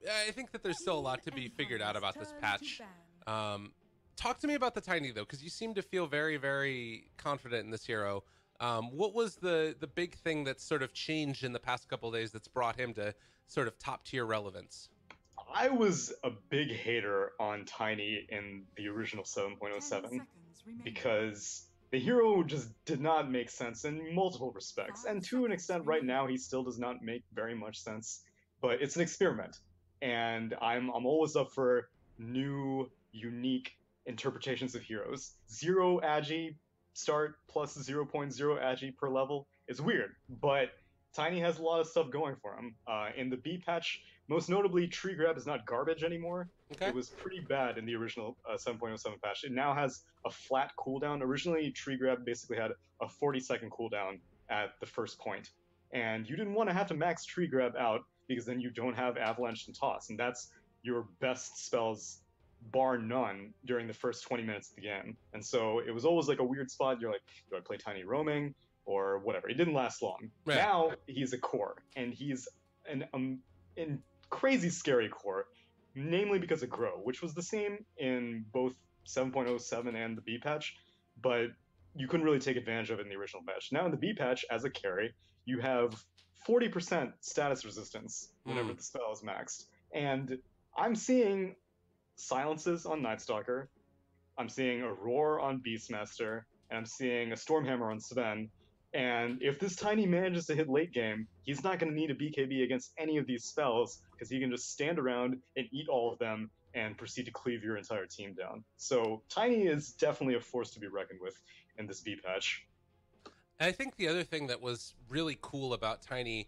I think that there's still a lot to be figured out about this patch. Talk to me about the Tiny, though, because you seem to feel very, very confident in this hero. What was the big thing that's sort of changed in the past couple of days that's brought him to sort of top-tier relevance? I was a big hater on Tiny in the original 7.07 because the hero just did not make sense in multiple respects, and to an extent right now he still does not make very much sense, but it's an experiment, and I'm always up for new, unique interpretations of heroes. 0 agi start plus 0.0 agi per level is weird, but Tiny has a lot of stuff going for him. In the B patch, most notably, Tree Grab is not garbage anymore. Okay. It was pretty bad in the original 7.07 patch. It now has a flat cooldown. Originally, Tree Grab basically had a 40-second cooldown at the first point. And you didn't want to have to max Tree Grab out, because then you don't have Avalanche and Toss. And that's your best spells, bar none, during the first 20 minutes of the game. And so it was always like a weird spot. You're like, do I play Tiny Roaming? Or whatever. It didn't last long. Right. Now he's a core, and he's an crazy scary core, namely because of Grow, which was the same in both 7.07 and the B patch, but you couldn't really take advantage of it in the original patch. Now in the B patch, as a carry, you have 40% status resistance whenever the spell is maxed, and I'm seeing silences on Nightstalker, I'm seeing a Roar on Beastmaster, and I'm seeing a Stormhammer on Sven. And if this Tiny manages to hit late game, he's not going to need a BKB against any of these spells, because he can just stand around and eat all of them and proceed to cleave your entire team down. So Tiny is definitely a force to be reckoned with in this B patch. And I think the other thing that was really cool about Tiny,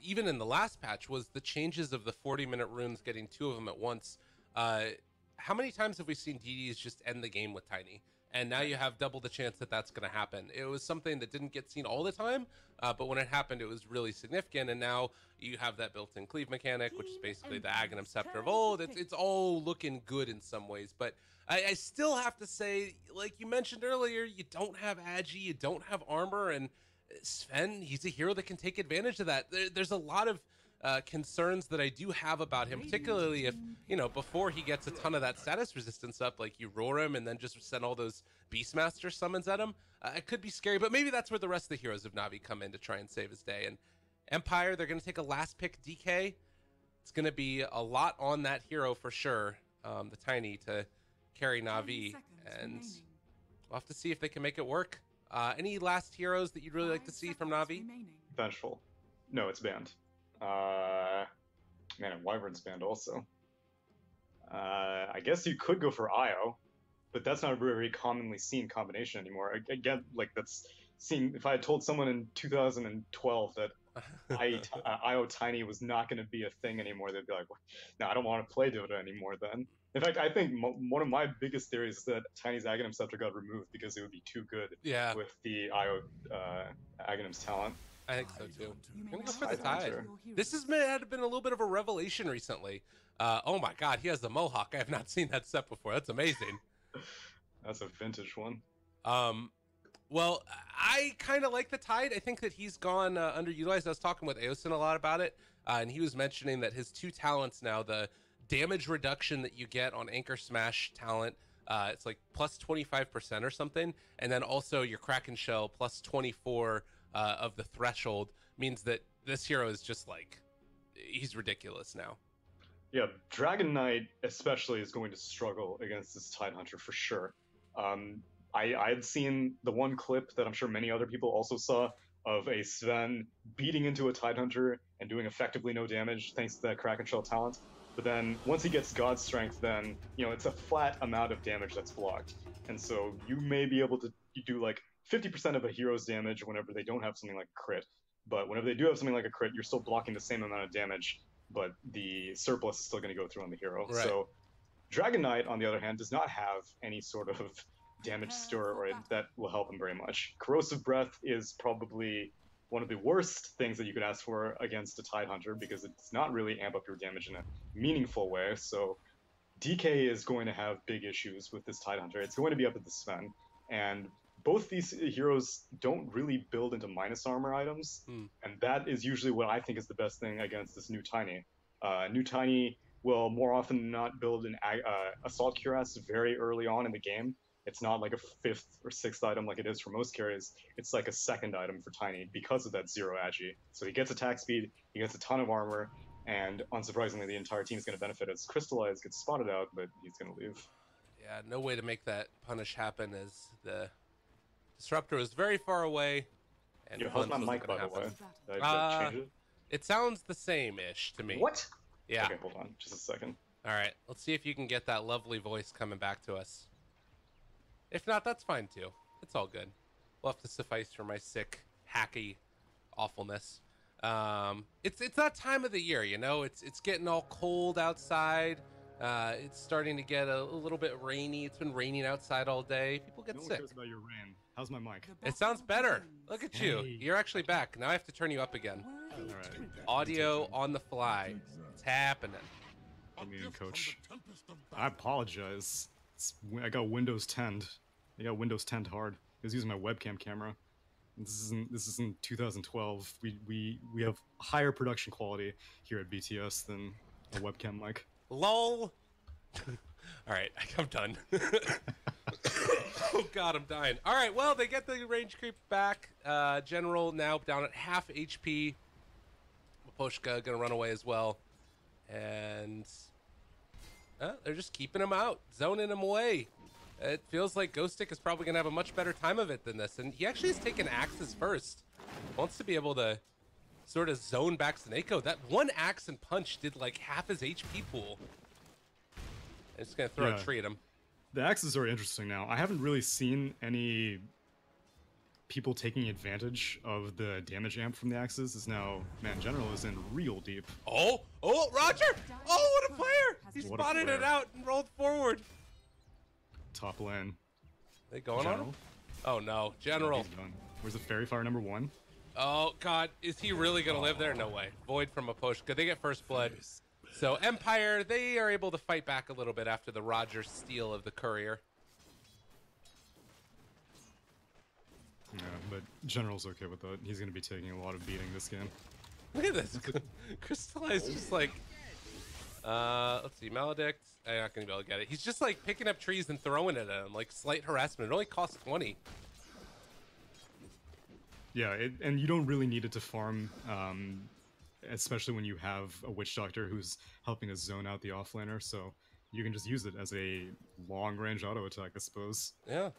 even in the last patch, was the changes of the 40-minute runes, getting 2 of them at once. How many times have we seen DDs just end the game with Tiny? And now you have double the chance that that's going to happen. It was something that didn't get seen all the time, but when it happened, it was really significant. And now you have that built-in cleave mechanic, which is basically the Aghanim Scepter of old. It's all looking good in some ways, but I still have to say, like you mentioned earlier, you don't have Agi, you don't have armor, and Sven, he's a hero that can take advantage of that. There's a lot of concerns that I do have about him, particularly if, you know, before he gets a ton of that status resistance up, like you roar him and then just send all those Beastmaster summons at him. It could be scary, but maybe that's where the rest of the heroes of Navi come in to try and save his day. And Empire, they're going to take a last pick DK. It's going to be a lot on that hero for sure, the Tiny, to carry Navi, and we'll have to see if they can make it work. Any last heroes that you'd really like to see from Navi? Vengeful. No, it's banned. Man, and Wyvern's banned also. I guess you could go for Io, but that's not a very commonly seen combination anymore. Again, like that's seen. If I had told someone in 2012 that Io Tiny was not going to be a thing anymore, they'd be like, "No, I don't want to play Dota anymore." Then, in fact, I think one of my biggest theories is that Tiny's Aghanim Scepter got removed because it would be too good with the Io Aghanim's talent. I think so too. I'm gonna go for the Tide. This had been a little bit of a revelation recently. Oh my God, he has the Mohawk. I have not seen that set before. That's amazing. That's a vintage one. Well, I kind of like the Tide. I think that he's gone underutilized. I was talking with Aosin a lot about it, and he was mentioning that his 2 talents now, the damage reduction that you get on Anchor Smash talent, it's like plus 25% or something, and then also your Kraken Shell plus 24 of the threshold, means that this hero is just like, he's ridiculous now. Yeah, Dragon Knight especially is going to struggle against this Tidehunter for sure. I had seen the one clip that I'm sure many other people also saw of a Sven beating into a Tidehunter and doing effectively no damage thanks to that Kraken Shell talent. But then once he gets God Strength, then, you know, it's a flat amount of damage that's blocked. And so you may be able to do like 50% of a hero's damage whenever they don't have something like a crit. But whenever they do have something like a crit, you're still blocking the same amount of damage, but the surplus is still going to go through on the hero. Right. So Dragon Knight, on the other hand, does not have any sort of damage store or that will help him very much. Corrosive Breath is probably one of the worst things that you could ask for against a Tidehunter because it does not really amp up your damage in a meaningful way. So DK is going to have big issues with this Tidehunter. It's going to be up at the Sven, and both these heroes don't really build into minus armor items, and that is usually what I think is the best thing against this new Tiny. New Tiny will more often than not build an Assault Cuirass very early on in the game. It's not like a 5th or 6th item like it is for most carries. It's like a 2nd item for Tiny because of that 0 agi. So he gets attack speed, he gets a ton of armor, and unsurprisingly the entire team is going to benefit as Crystallize gets spotted out, but he's going to leave. Yeah, no way to make that punish happen as the Disruptor is very far away. And how's my mic, by the way? Did I change it? It sounds the same-ish to me. What? Yeah. Okay, hold on. Just a second. All right. Let's see if you can get that lovely voice coming back to us. If not, that's fine, too. It's all good. We'll have to suffice for my sick, hacky awfulness. It's that time of the year, you know? It's getting all cold outside. It's starting to get a little bit rainy. It's been raining outside all day. People get sick. No one cares about your rain. How's my mic? It sounds better. Look at you. You're actually back. Now I have to turn you up again. All right. Audio on the fly. It's happening. Let me in, coach. I apologize. I got Windows 10. I got Windows 10 hard. I was using my webcam camera. This isn't 2012. We have higher production quality here at BTS than a webcam mic. LOL. All right, I'm done. Oh God, I'm dying. All right, well, they get the range creep back. General now down at half HP. Maposhka gonna run away as well, and they're just keeping him out, zoning him away. It feels like Ghostic is probably gonna have a much better time of it than this, and he actually has taken axes first. Wants to be able to sort of zone back Snako. That one axe and punch did like half his HP pool. I'm just gonna throw a tree at him. The axes are interesting now. I haven't really seen any people taking advantage of the damage amp from the axes is now, man, General is in real deep. Oh, Roger! Oh, what a player! He What a spotted player. it out and rolled forward. Top lane. They going on General. him? Oh no, General. He's done. Where's the Fairy Fire number 1? Oh god, is he really gonna live there? No way. Void from Maposhka. They get first blood. So Empire, they are able to fight back a little bit after the Roger steal of the courier. Yeah, but General's okay with that. He's gonna be taking a lot of beating this game. Look at this. Crystallize just like let's see, Maledict. I'm not gonna be able to get it. He's just like picking up trees and throwing it at him, like slight harassment. It only costs 20. Yeah, and you don't really need it to farm, especially when you have a Witch Doctor who's helping to zone out the offlaner, so you can just use it as a long-range auto attack, I suppose. Yeah.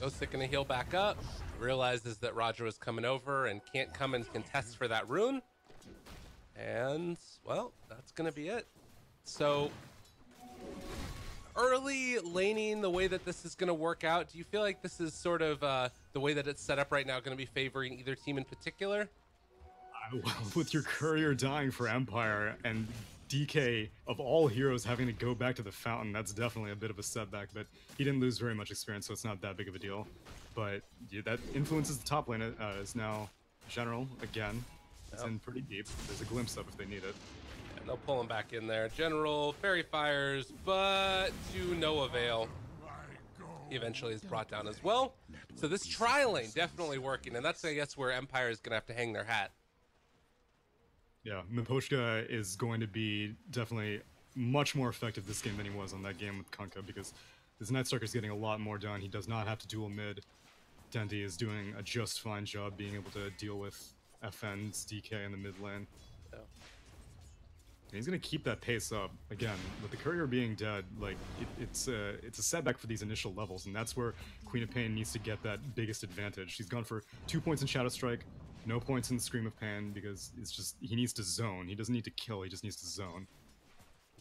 Ghostic gonna heal back up. Realizes that Roger was coming over and can't come and contest for that rune. And, well, that's gonna be it. So, early laning, the way that this is gonna work out, do you feel like this is sort of the way that it's set up right now gonna be favoring either team in particular? Well, with your courier dying for Empire and DK of all heroes having to go back to the fountain, that's definitely a bit of a setback, but he didn't lose very much experience, so it's not that big of a deal. But yeah, that influences the top lane. Is now General again. It's in pretty deep. There's a glimpse of if they need it. And they'll pull him back in there. General, Fairy Fires, but to no avail. He eventually is brought down as well. So this tri-lane definitely working, and that's, I guess, where Empire is going to have to hang their hat. Yeah, Miposhka is going to be definitely much more effective this game than he was on that game with Kunkka, because this Night Stalker's getting a lot more done. He does not have to duel mid. Dendi is doing a just fine job being able to deal with FN's DK in the mid lane. Yeah. And he's going to keep that pace up. Again, with the courier being dead, like it's a setback for these initial levels, and that's where Queen of Pain needs to get that biggest advantage. She's gone for 2 points in Shadow Strike, no points in Scream of Pain, because it's just, he needs to zone. He doesn't need to kill, he just needs to zone.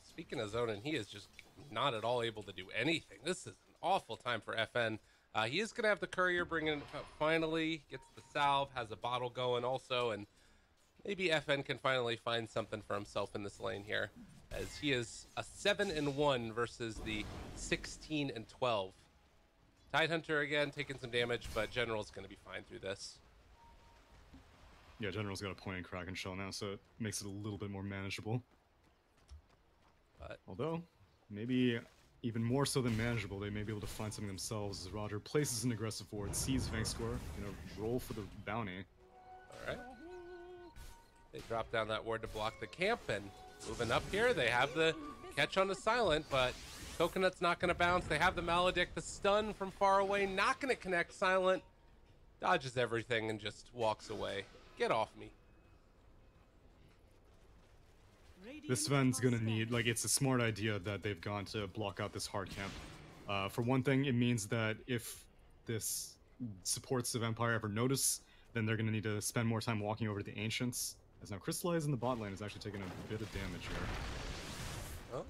Speaking of zoning, he is just not at all able to do anything. This is an awful time for FN. He is going to have the courier bring in, finally, gets the salve, has a bottle going also, and maybe FN can finally find something for himself in this lane here, as he is a 7-1 versus the 16-12. Tidehunter again taking some damage, but General's going to be fine through this. Yeah, General's got a point in Kraken Shell now, so it makes it a little bit more manageable. But although, maybe even more so than manageable, they may be able to find something themselves as Roger places an aggressive ward, sees Vangscore, roll for the bounty. Alright. They drop down that ward to block the camp, and moving up here, they have the catch on the Silent, but Coconut's not going to bounce. They have the Maledict, the stun from far away, not going to connect. Silent dodges everything and just walks away. Get off me. This Sven's gonna need, like, it's a smart idea that they've gone to block out this hard camp. For one thing, it means that if this supports of Empire ever notice, then they're gonna need to spend more time walking over to the Ancients. As now Crystallize in the bot lane is actually taking a bit of damage here. Oh,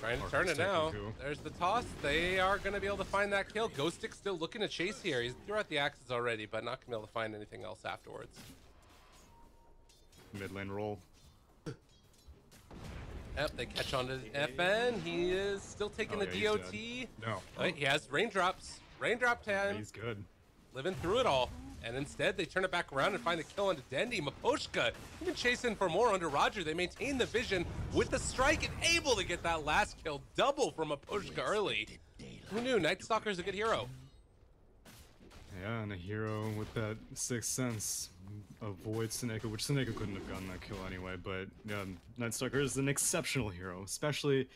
trying to turn it now. There's the toss. They are going to be able to find that kill. Ghostic still looking to chase here. He's threw out the axes already, but not going to be able to find anything else afterwards. Mid lane roll. Yep, they catch on to FN. He is still taking the DOT. No. He has raindrops. Raindrop time. He's good. Living through it all. And instead, they turn it back around and find the kill onto Dendi. Miposhka even chasing for more under Roger. They maintain the vision with the strike and able to get that last kill. Double from Miposhka early. Who knew? Night Stalker's a good hero. Yeah, and a hero with that sixth sense. Avoid Seneca, which Seneca couldn't have gotten that kill anyway, but Night Stalker is an exceptional hero, especially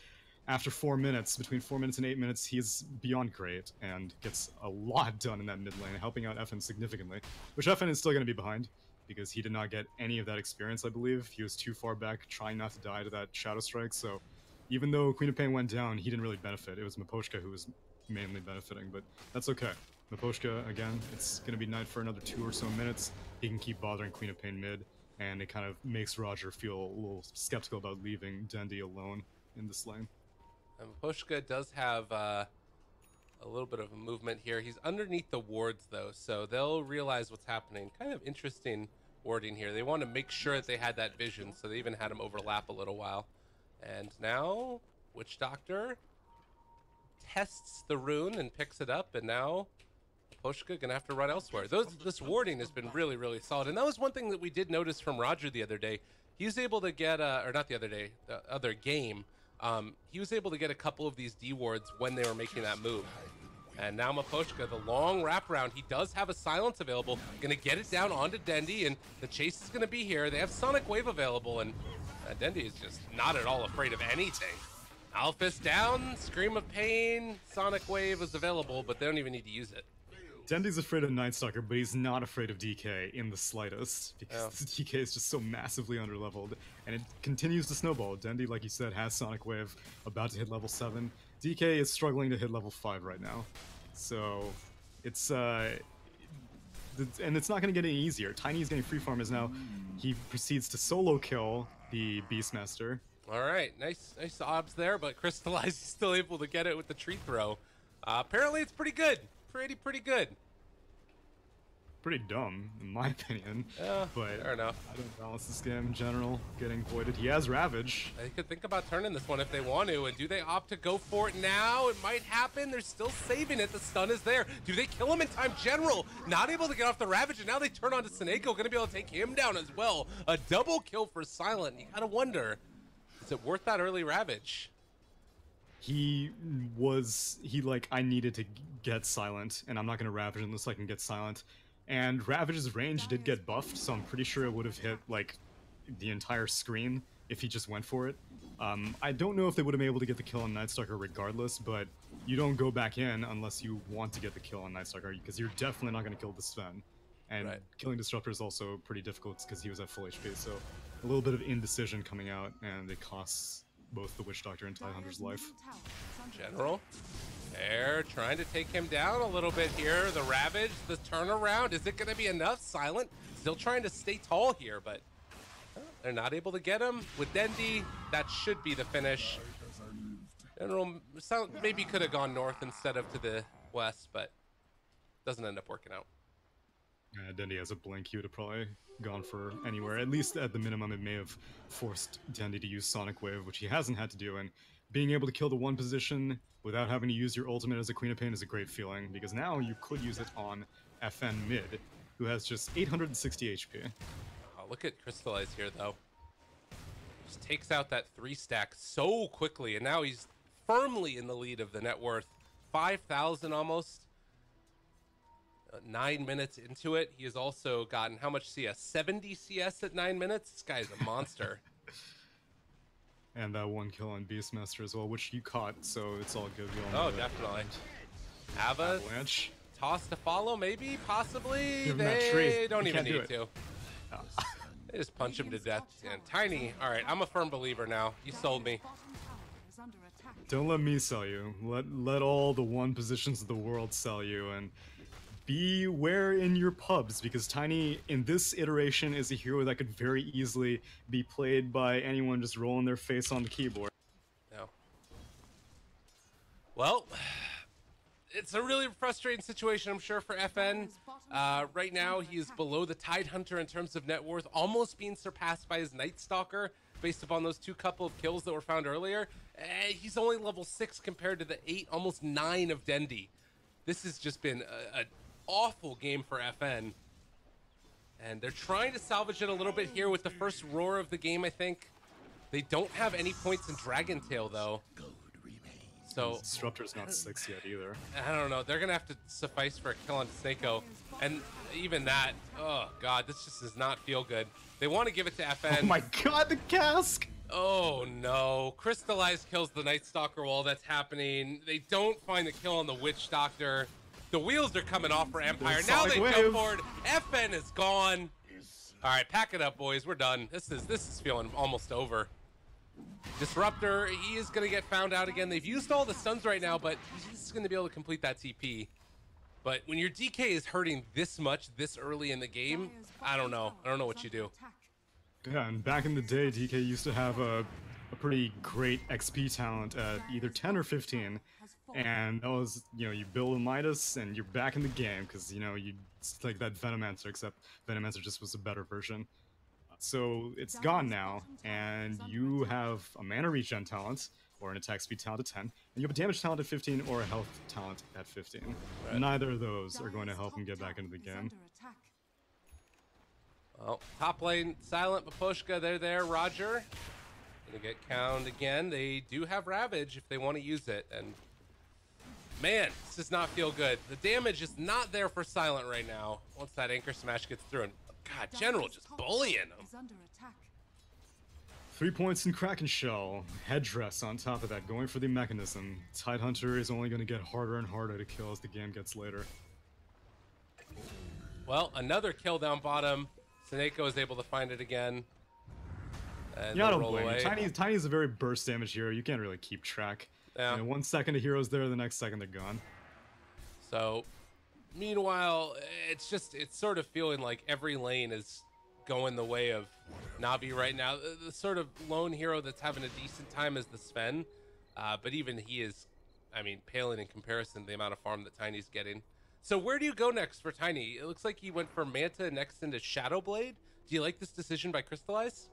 after 4 minutes. Between 4 minutes and 8 minutes, he's beyond great and gets a lot done in that mid lane, helping out FN significantly, which FN is still going to be behind because he did not get any of that experience, I believe. He was too far back, trying not to die to that Shadow Strike, so even though Queen of Pain went down, he didn't really benefit. It was Miposhka who was mainly benefiting, but that's okay. Miposhka, again, it's going to be night for another 2 or so minutes. He can keep bothering Queen of Pain mid, and it kind of makes Roger feel a little skeptical about leaving Dendi alone in this lane. And Miposhka does have a little bit of a movement here. He's underneath the wards though, so they'll realize what's happening. Kind of interesting warding here. They want to make sure that they had that vision, so they even had him overlap a little while. And now Witch Doctor tests the rune and picks it up, and now Poshka gonna have to run elsewhere. This warding has been really, really solid, and that was one thing that we did notice from Roger the other day. He was able to get, or not the other day, the other game, he was able to get a couple of these D wards when they were making that move. And now Maposhka, the long wraparound, he does have a silence available, gonna get it down onto Dendi, and the chase is gonna be here. They have Sonic Wave available, and Dendi is just not at all afraid of anything. Alphys down, Scream of Pain, Sonic Wave is available, but they don't even need to use it. Dendi's afraid of Night Stalker, but he's not afraid of DK in the slightest, because this DK is just so massively underleveled, and it continues to snowball. Dendi, like you said, has Sonic Wave, about to hit level 7. DK is struggling to hit level 5 right now, so it's and it's not going to get any easier. Tiny is getting free farm as now he proceeds to solo kill the Beastmaster. All right, nice obs there, but Crystallize is still able to get it with the tree throw. Apparently it's pretty good. Pretty good. Pretty dumb, in my opinion. Yeah, but fair enough. I don't balance this game in general, getting voided. He has Ravage. They could think about turning this one if they want to, and do they opt to go for it now? It might happen. They're still saving it. The stun is there. Do they kill him in time? General not able to get off the Ravage, and now they turn on to Seneko, gonna be able to take him down as well. A double kill for Silent. You gotta wonder, is it worth that early Ravage? I needed to get Silent, and I'm not gonna Ravage unless I can get Silent. And Ravage's range did get buffed, so I'm pretty sure it would have hit, like, the entire screen if he just went for it. I don't know if they would have been able to get the kill on Nightstalker regardless, but you don't go back in unless you want to get the kill on Nightstalker, because you're definitely not going to kill the Sven. And killing Disruptor is also pretty difficult because he was at full HP, so a little bit of indecision coming out, and it costs both the Witch Doctor and Tidehunter's life. General, they're trying to take him down a little bit here. The Ravage, the turnaround, is it going to be enough? Silent still trying to stay tall here, but they're not able to get him. With Dendi, that should be the finish. General maybe could have gone north instead of to the west, but doesn't end up working out. Dendi has a blink. He would have probably gone for anywhere. At least at the minimum, it may have forced Dendi to use Sonic Wave, which he hasn't had to do. And being able to kill the one position without having to use your ultimate as a Queen of Pain is a great feeling, because now you could use it on FN mid, who has just 860 HP. Oh, look at Crystallize here, though. Just takes out that 3-stack so quickly, and now he's firmly in the lead of the net worth. 5,000 almost. 9 minutes into it. He has also gotten how much CS? 70 CS at 9 minutes? This guy's a monster. And that one kill on Beastmaster as well, which you caught, so it's all good. Oh, definitely. Ava, Avalanche. Toss to follow, maybe, possibly. Give him that They tree. don't You even can't do need it. to. They just punch him to death. And Tiny, all right, I'm a firm believer now. You sold me. Don't let me sell you. Let all the one positions of the world sell you, and beware in your pubs, because Tiny in this iteration is a hero that could very easily be played by anyone just rolling their face on the keyboard. No. Well, it's a really frustrating situation, I'm sure, for FN. Right now, he is below the Tidehunter in terms of net worth, almost being surpassed by his Night Stalker, based upon those couple of kills that were found earlier. He's only level 6 compared to the 8, almost 9 of Dendi. This has just been an awful game for FN. And they're trying to salvage it a little bit here with the first roar of the game, I think. They don't have any points in Dragon Tail, though. So Disruptor's not 6 yet either. I don't know. They're going to have to suffice for a kill on Snako. And even that, oh god, this just does not feel good. They want to give it to FN. Oh my god, the cask! Oh no. Crystallize kills the Night Stalker while that's happening. They don't find the kill on the Witch Doctor. The wheels are coming off for Empire. Now they jump forward. FN is gone. All right, pack it up, boys. We're done. This is feeling almost over. Disruptor, he is going to get found out again. They've used all the stuns right now, but he's going to be able to complete that TP. But when your DK is hurting this much this early in the game, I don't know. I don't know what you do. Yeah, and back in the day, DK used to have a a pretty great XP talent at either 10 or 15, and that was, you know, you build a Midas and you're back in the game because, you know, it's like that Venomancer, except Venomancer just was a better version. So it's gone now, and you have a mana regen talent or an attack speed talent at 10, and you have a damage talent at 15 or a health talent at 15. Right. Neither of those are going to help him get back into the game. Well, top lane, Silent, Baposhka, they're there. Roger, gonna get counted again. They do have Ravage if they want to use it, and man, this does not feel good. The damage is not there for Silent right now once that Anchor Smash gets through. And God, General just bullying him. 3 points in Kraken Shell, Headdress on top of that, going for the mechanism. Tidehunter is only going to get harder and harder to kill as the game gets later. Well, another kill down bottom. Seneko is able to find it again. And Yeah, I don't roll blame away. you. Tiny is a very burst damage hero. You can't really keep track. Yeah. You know, 1 second a hero's there, the next second they're gone. So, meanwhile, it's sort of feeling like every lane is going the way of Navi right now. The sort of lone hero that's having a decent time is the Sven, but even he is, I mean, paling in comparison to the amount of farm that Tiny's getting. So where do you go next for Tiny? It looks like he went for Manta next into Shadowblade. Do you like this decision by Crystallize?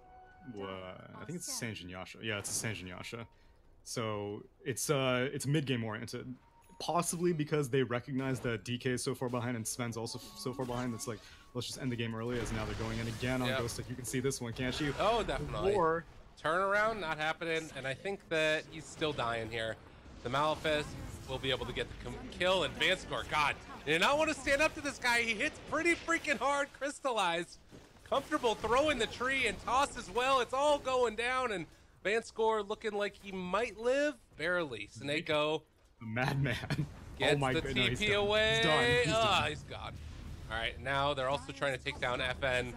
I think it's Sanjin Yasha. Yeah, it's a Sanjin Yasha. So it's mid-game oriented. Possibly because they recognize that DK is so far behind and Sven's also so far behind. It's like, let's just end the game early, as now they're going in again on Ghost. Like, you can see this one, can't you? Oh, definitely. Or turnaround, not happening, and I think that he's still dying here. The Malefist will be able to get the kill, and Vanscore, God, did not want to stand up to this guy. He hits pretty freaking hard. Crystallize, comfortable throwing the tree and toss as well. It's all going down, and Vanscore looking like he might live, barely. Seneko, the madman, gets oh my the goodness, TP he's done. away. He's done. He's gone. All right, now they're also trying to take down FN.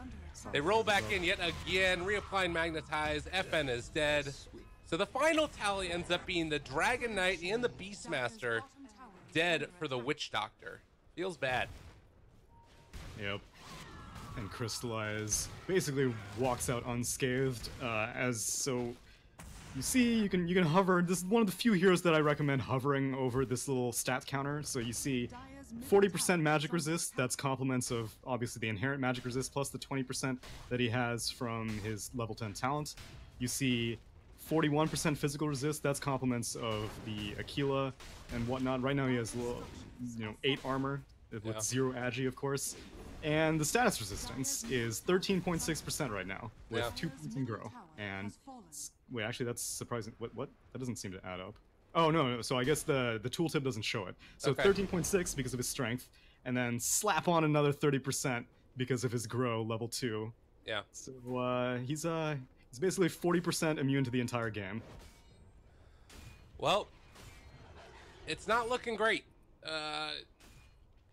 They roll back in yet again, reapplying Magnetize. FN is dead. So the final tally ends up being the Dragon Knight and the Beastmaster dead for the Witch Doctor. Feels bad. Yep. And Crystallize basically walks out unscathed. So you see, you can hover. This is one of the few heroes that I recommend hovering over this little stat counter. So you see 40% magic resist. That's complements of obviously the inherent magic resist plus the 20% that he has from his level 10 talent. You see 41% physical resist. That's complements of the Aquila and whatnot. Right now he has 8 armor with 0 agi, of course. And the status resistance is 13.6% right now with 2 points in grow. And wait, actually that's surprising. What? That doesn't seem to add up. Oh no. So I guess the tooltip doesn't show it. So 13.6 because of his strength, and then slap on another 30% because of his grow level 2. Yeah. So he's basically 40% immune to the entire game. Well, it's not looking great.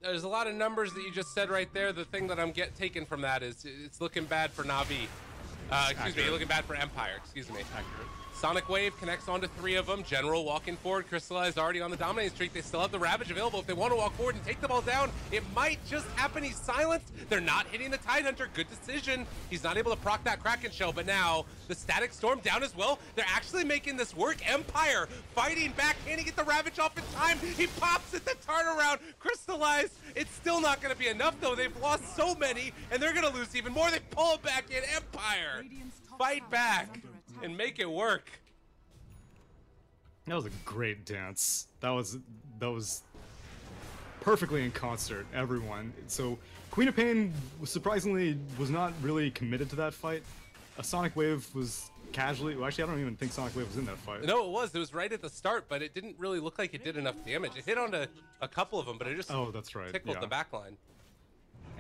There's a lot of numbers that you just said right there. The thing that I'm taken from that is it's looking bad for Navi. Excuse me, looking bad for Empire. Excuse me. Accurate. Sonic Wave connects onto 3 of them. General walking forward. Crystallized already on the dominating streak. They still have the Ravage available if they want to walk forward and take them all down. It might just happen. He's silenced. They're not hitting the Tidehunter. Good decision. He's not able to proc that Kraken Shell, but now the Static Storm down as well. They're actually making this work. Empire fighting back. Can he get the Ravage off in time? He pops at the turnaround. Crystallized. It's still not going to be enough, though. They've lost so many, and they're going to lose even more. They pull it back in. Empire, fight back and make it work. That was a great dance. That was perfectly in concert, everyone. So Queen of Pain surprisingly was not really committed to that fight. A Sonic Wave was casually. Well, actually, I don't even think Sonic Wave was in that fight. No, it was. It was right at the start, but it didn't really look like it did enough damage. It hit onto a couple of them, but it just that's right. tickled the back line.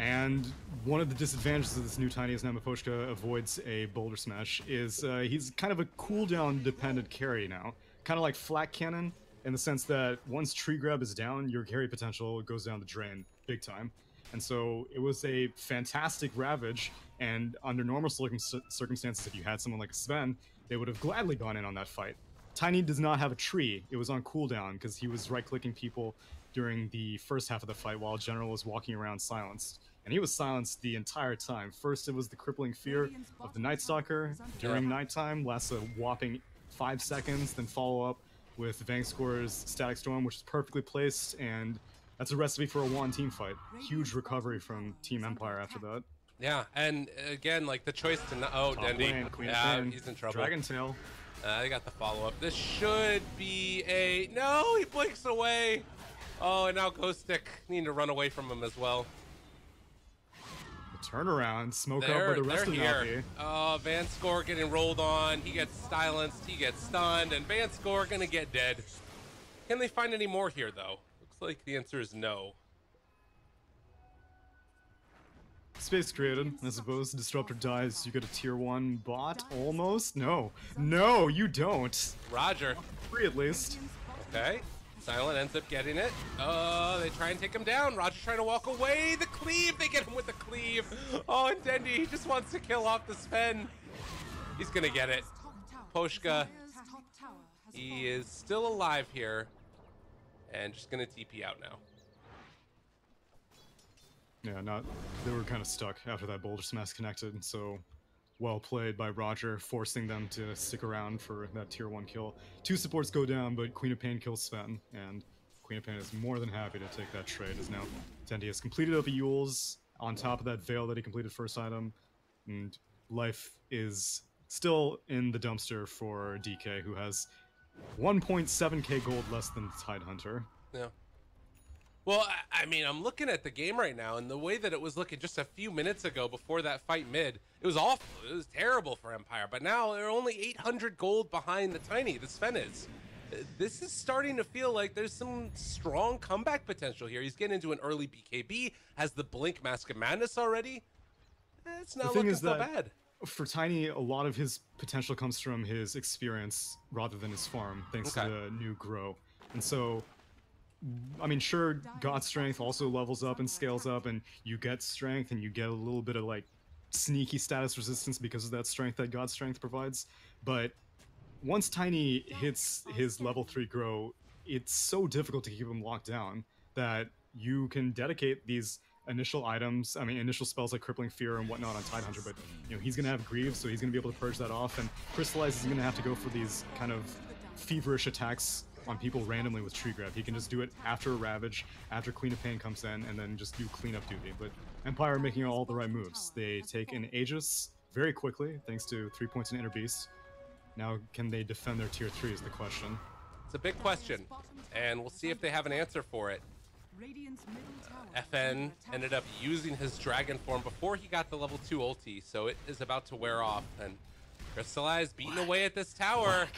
And one of the disadvantages of this new Tiny as Namaposhka avoids a Boulder Smash is he's kind of a cooldown dependent carry now. Kind of like Flak Cannon in the sense that once Tree Grab is down, your carry potential goes down the drain big time. And so it was a fantastic Ravage, and under normal circumstances, if you had someone like Sven, they would have gladly gone in on that fight. Tiny does not have a tree. It was on cooldown because he was right-clicking people during the first half of the fight while General was walking around silenced. And he was silenced the entire time. First, it was the crippling fear of the Night Stalker during nighttime, lasts a whopping 5 seconds, then follow up with Vangscore's Static Storm, which is perfectly placed, and that's a recipe for a one team fight. Huge recovery from Team Empire after that. Yeah, and again, like the choice to Top Dendy. lane, Queen of Yeah, Pain, he's in trouble. Dragon Tail. They got the follow-up. This should be a... No, he blinks away. Oh, and now Ghost Stick needing to run away from him as well. The turnaround, smoke out by the rest of Navi. Oh, Vanscore getting rolled on. He gets silenced. He gets stunned, and Vanscore gonna get dead. Can they find any more here, though? Looks like the answer is no. Space created, I suppose. Disruptor dies, you get a tier 1 bot, almost? No. No, you don't. Roger. 3 at least. Okay. Silent ends up getting it. They try and take him down. Roger trying to walk away. The cleave, they get him with the cleave. Oh, and Dendy, he just wants to kill off the Sven. He's gonna get it. Poshka, he is still alive here. And just gonna TP out now. Yeah, they were kind of stuck after that Boulder Smash connected, so well played by Roger, forcing them to stick around for that tier 1 kill. 2 supports go down, but Queen of Pain kills Sven, and Queen of Pain is more than happy to take that trade, as now Dendy has completed up a Yule's on top of that Veil that he completed first item, and life is still in the dumpster for DK, who has 1.7k gold less than Tidehunter. Yeah. Well, I mean, I'm looking at the game right now, and the way that it was looking just a few minutes ago before that fight mid, it was awful. It was terrible for Empire, but now they're only 800 gold behind the Tiny, the Sven is. This is starting to feel like there's some strong comeback potential here. He's getting into an early BKB, has the Blink Mask of Madness already. It's not looking so bad. For Tiny, a lot of his potential comes from his experience rather than his farm, thanks to the new grow. And so, I mean, sure, God Strength also levels up and scales up, and you get strength, and you get a little bit of, like, sneaky status resistance because of that strength that God Strength provides. But once Tiny hits his level 3 grow, it's so difficult to keep him locked down that you can dedicate these initial items, I mean, initial spells like Crippling Fear and whatnot on Tidehunter, but, you know, he's going to have Greaves, so he's going to be able to purge that off, and Crystallize is going to have to go for these kind of feverish attacks on people randomly with Tree Grab. He can just do it after a Ravage, after Queen of Pain comes in, and then just do cleanup duty. But Empire are making all the right moves. They take an Aegis very quickly, thanks to 3 points in Inner Beast. Now, can they defend their tier 3 is the question. It's a big question, and we'll see if they have an answer for it. FN ended up using his Dragon form before he got the level 2 ulti, so it is about to wear off, and Crystallize beating away at this tower.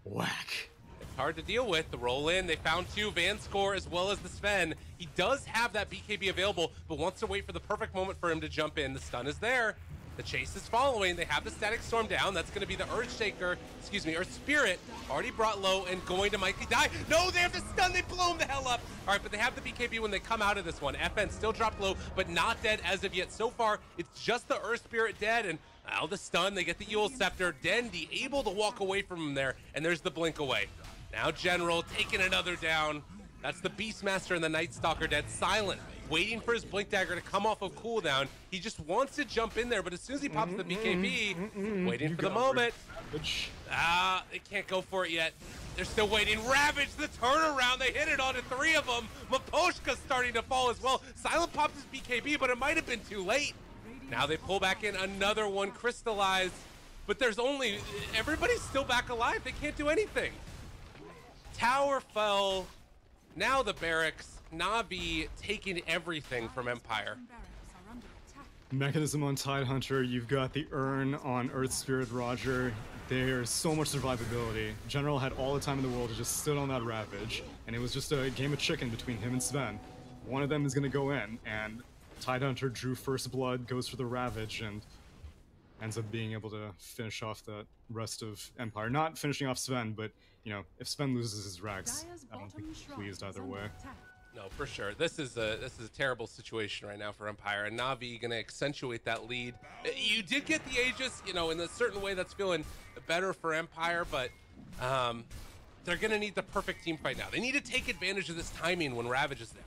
Whack. It's hard to deal with. The roll in, they found 2, Vanscore as well as the Sven. He does have that BKB available, but wants to wait for the perfect moment for him to jump in. The stun is there. The chase is following. They have the Static Storm down. That's going to be the Earthshaker, excuse me, Earth Spirit, already brought low and going to Mikey die. No, they have the stun. They blow him the hell up. All right, but they have the BKB when they come out of this one. FN still dropped low, but not dead as of yet. So far, it's just the Earth Spirit dead, and now the stun. They get the Yule Scepter. Dendy able to walk away from him there, and there's the blink away. Now General taking another down. That's the Beastmaster and the Night Stalker dead. Silent, waiting for his Blink Dagger to come off of cooldown. He just wants to jump in there, but as soon as he pops the BKB, waiting for the moment. They can't go for it yet. They're still waiting. Ravage, the turnaround. They hit it onto 3 of them. Maposhka's starting to fall as well. Silent popped his BKB, but it might have been too late. Now they pull back in another one, Crystallized. But there's only, everybody's still back alive. They can't do anything. Tower fell. Now the barracks, Navi taking everything from Empire. Mechanism on Tidehunter, you've got the Urn on Earth Spirit Roger. There's so much survivability. General had all the time in the world to just sit on that Ravage, and it was just a game of chicken between him and Sven. One of them is going to go in, and Tidehunter drew first blood, goes for the Ravage, and ends up being able to finish off the rest of Empire. Not finishing off Sven, but, you know, if Sven loses his Rags, I don't think he's pleased either way. No, for sure. This is a terrible situation right now for Empire, and Navi gonna accentuate that lead. You did get the Aegis, you know, in a certain way that's feeling better for Empire, but they're gonna need the perfect team fight now. They need to take advantage of this timing when Ravage is down.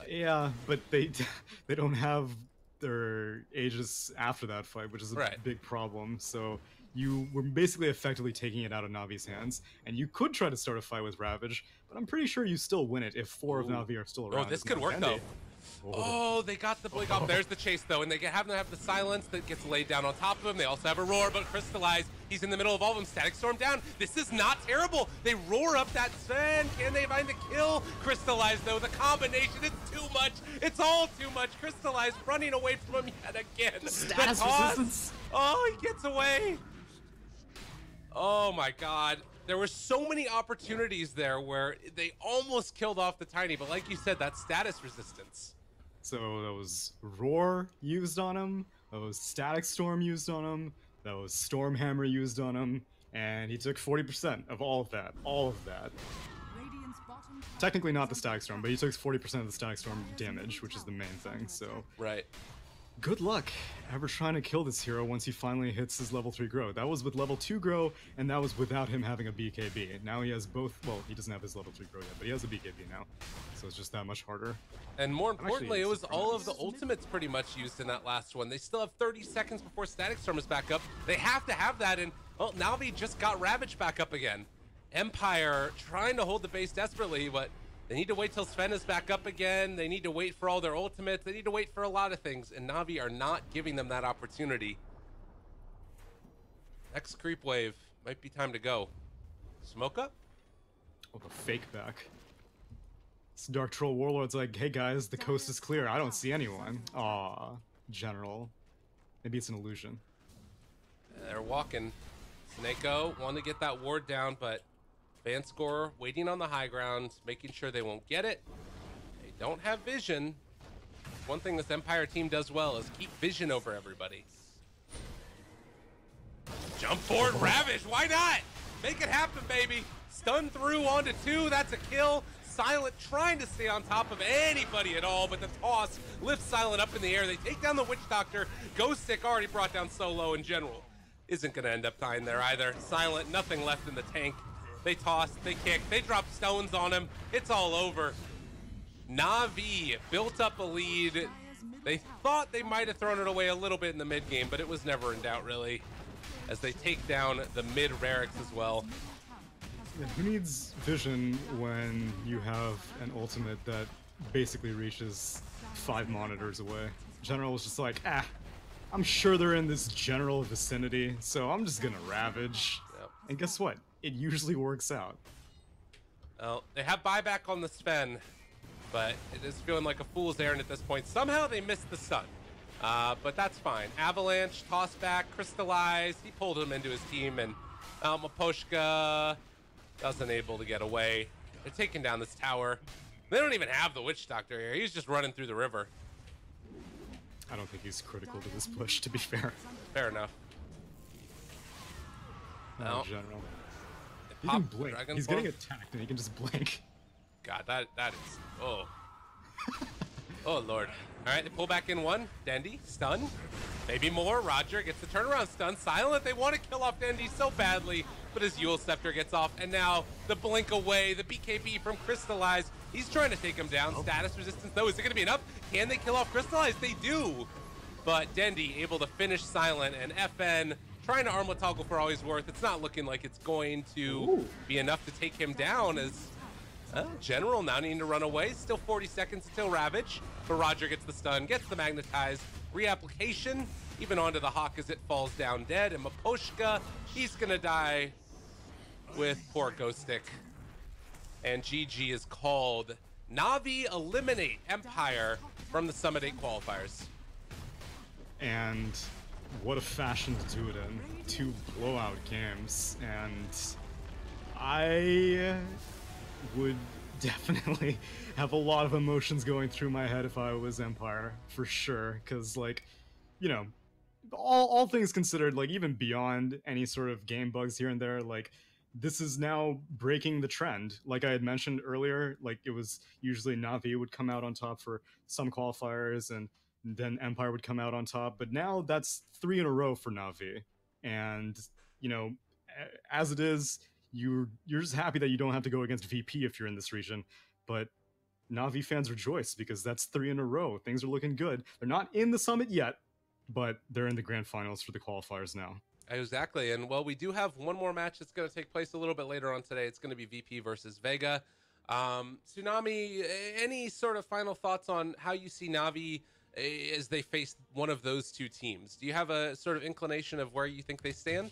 Yeah, but they don't have their Aegis after that fight, which is a big problem. So you were basically effectively taking it out of Navi's hands, and you could try to start a fight with Ravage, but I'm pretty sure you still win it if 4 of Navi are still around. Oh, this could work though. Oh, they got the blink off. There's the chase though, and they have the silence that gets laid down on top of him. They also have a roar, but Crystallize, he's in the middle of all of them. Static Storm down. This is not terrible. They roar up that Sven. Can they find the kill? Crystallize though, the combination, it's too much. It's all too much. Crystallize running away from him yet again. Status resistance. Oh, he gets away. Oh my God. There were so many opportunities there where they almost killed off the Tiny, but like you said, that status resistance. So that was Roar used on him, that was Static Storm used on him, that was Storm Hammer used on him, and he took 40% of all of that. Technically not the Static Storm, but he took 40% of the Static Storm damage, which is the main thing, so... Right. Good luck ever trying to kill this hero once he finally hits his level 3 grow. That was with level 2 grow, and that was without him having a BKB. Now he has both, well, he doesn't have his level 3 grow yet, but he has a BKB now. So it's just that much harder. And more importantly, it was all of the ultimates pretty much used in that last one. They still have 30 seconds before Static Storm is back up. They have to have that, and well, Navi just got Ravage back up again. Empire trying to hold the base desperately, but they need to wait till Sven is back up again. They need to wait for all their ultimates. They need to wait for a lot of things, and Navi are not giving them that opportunity. Next creep wave. Might be time to go. Smoke up? Oh, the fake back. This Dark Troll Warlord's like, hey guys, the coast is clear. I don't see anyone. Aw, General. Maybe it's an illusion. They're walking. Snako wanted to get that ward down, but Vanscore waiting on the high ground, making sure they won't get it. They don't have vision. One thing this Empire team does well is keep vision over everybody. Jump forward, Ravage, why not? Make it happen, baby. Stun through onto 2, that's a kill. Silent trying to stay on top of anybody at all, but the toss lifts Silent up in the air. They take down the Witch Doctor. Ghost Stick already brought down Solo in general. Isn't gonna end up dying there either. Silent, nothing left in the tank. They toss, they kick, they drop stones on him. It's all over. Navi built up a lead. They thought they might have thrown it away a little bit in the mid game, but it was never in doubt really, as they take down the mid Rarix as well. Yeah, who needs vision when you have an ultimate that basically reaches 5 monitors away? General was just like, I'm sure they're in this general vicinity, so I'm just gonna Ravage. Yep. And guess what? It usually works out. Well, they have buyback on the Sven, but it is feeling like a fool's errand at this point. Somehow they missed the stun, but that's fine. Avalanche, toss back, Crystallize, he pulled him into his team, and Maposhka wasn't able to get away. They're taking down this tower. They don't even have the Witch Doctor here. He's just running through the river. I don't think he's critical to this push, to be fair. Fair enough. No, General. He can blink. He's getting attacked and he can just blink. God, that is... Oh. Oh, Lord. All right, they pull back in 1. Dendy, stun. Maybe more. Roger gets the turnaround stun. Silent, they want to kill off Dendy so badly, but his Yule Scepter gets off, and now the blink away, the BKB from Crystallize. He's trying to take him down. Status resistance, though. Is it going to be enough? Can they kill off Crystallize? They do. But Dendy able to finish Silent, and FN trying to armlet toggle for all he's worth. It's not looking like it's going to be enough to take him down, as General now needing to run away. Still 40 seconds until Ravage, but Roger gets the stun, gets the magnetized reapplication, even onto the Hawk as it falls down dead. And Maposhka, he's gonna die with poor Ghost Stick. And GG is called. Navi eliminate Empire from the Summit 8 qualifiers. And what a fashion to do it in. 2 blowout games, and I would definitely have a lot of emotions going through my head if I was Empire, for sure, because, like, you know, all things considered, like, even beyond any sort of game bugs here and there, like, this is now breaking the trend. Like I had mentioned earlier, like, it was usually Navi would come out on top for some qualifiers, and then Empire would come out on top, but now that's 3 in a row for Navi. And, you know, as it is, you're just happy that you don't have to go against VP if you're in this region, but Navi fans rejoice because that's 3 in a row. Things are looking good. They're not in the Summit yet, but they're in the grand finals for the qualifiers now. Exactly. And well, we do have one more match that's going to take place a little bit later on today. It's going to be VP versus Vega. Tsunami, any sort of final thoughts on how you see Navi as they face one of those two teams? Do you have a sort of inclination of where you think they stand?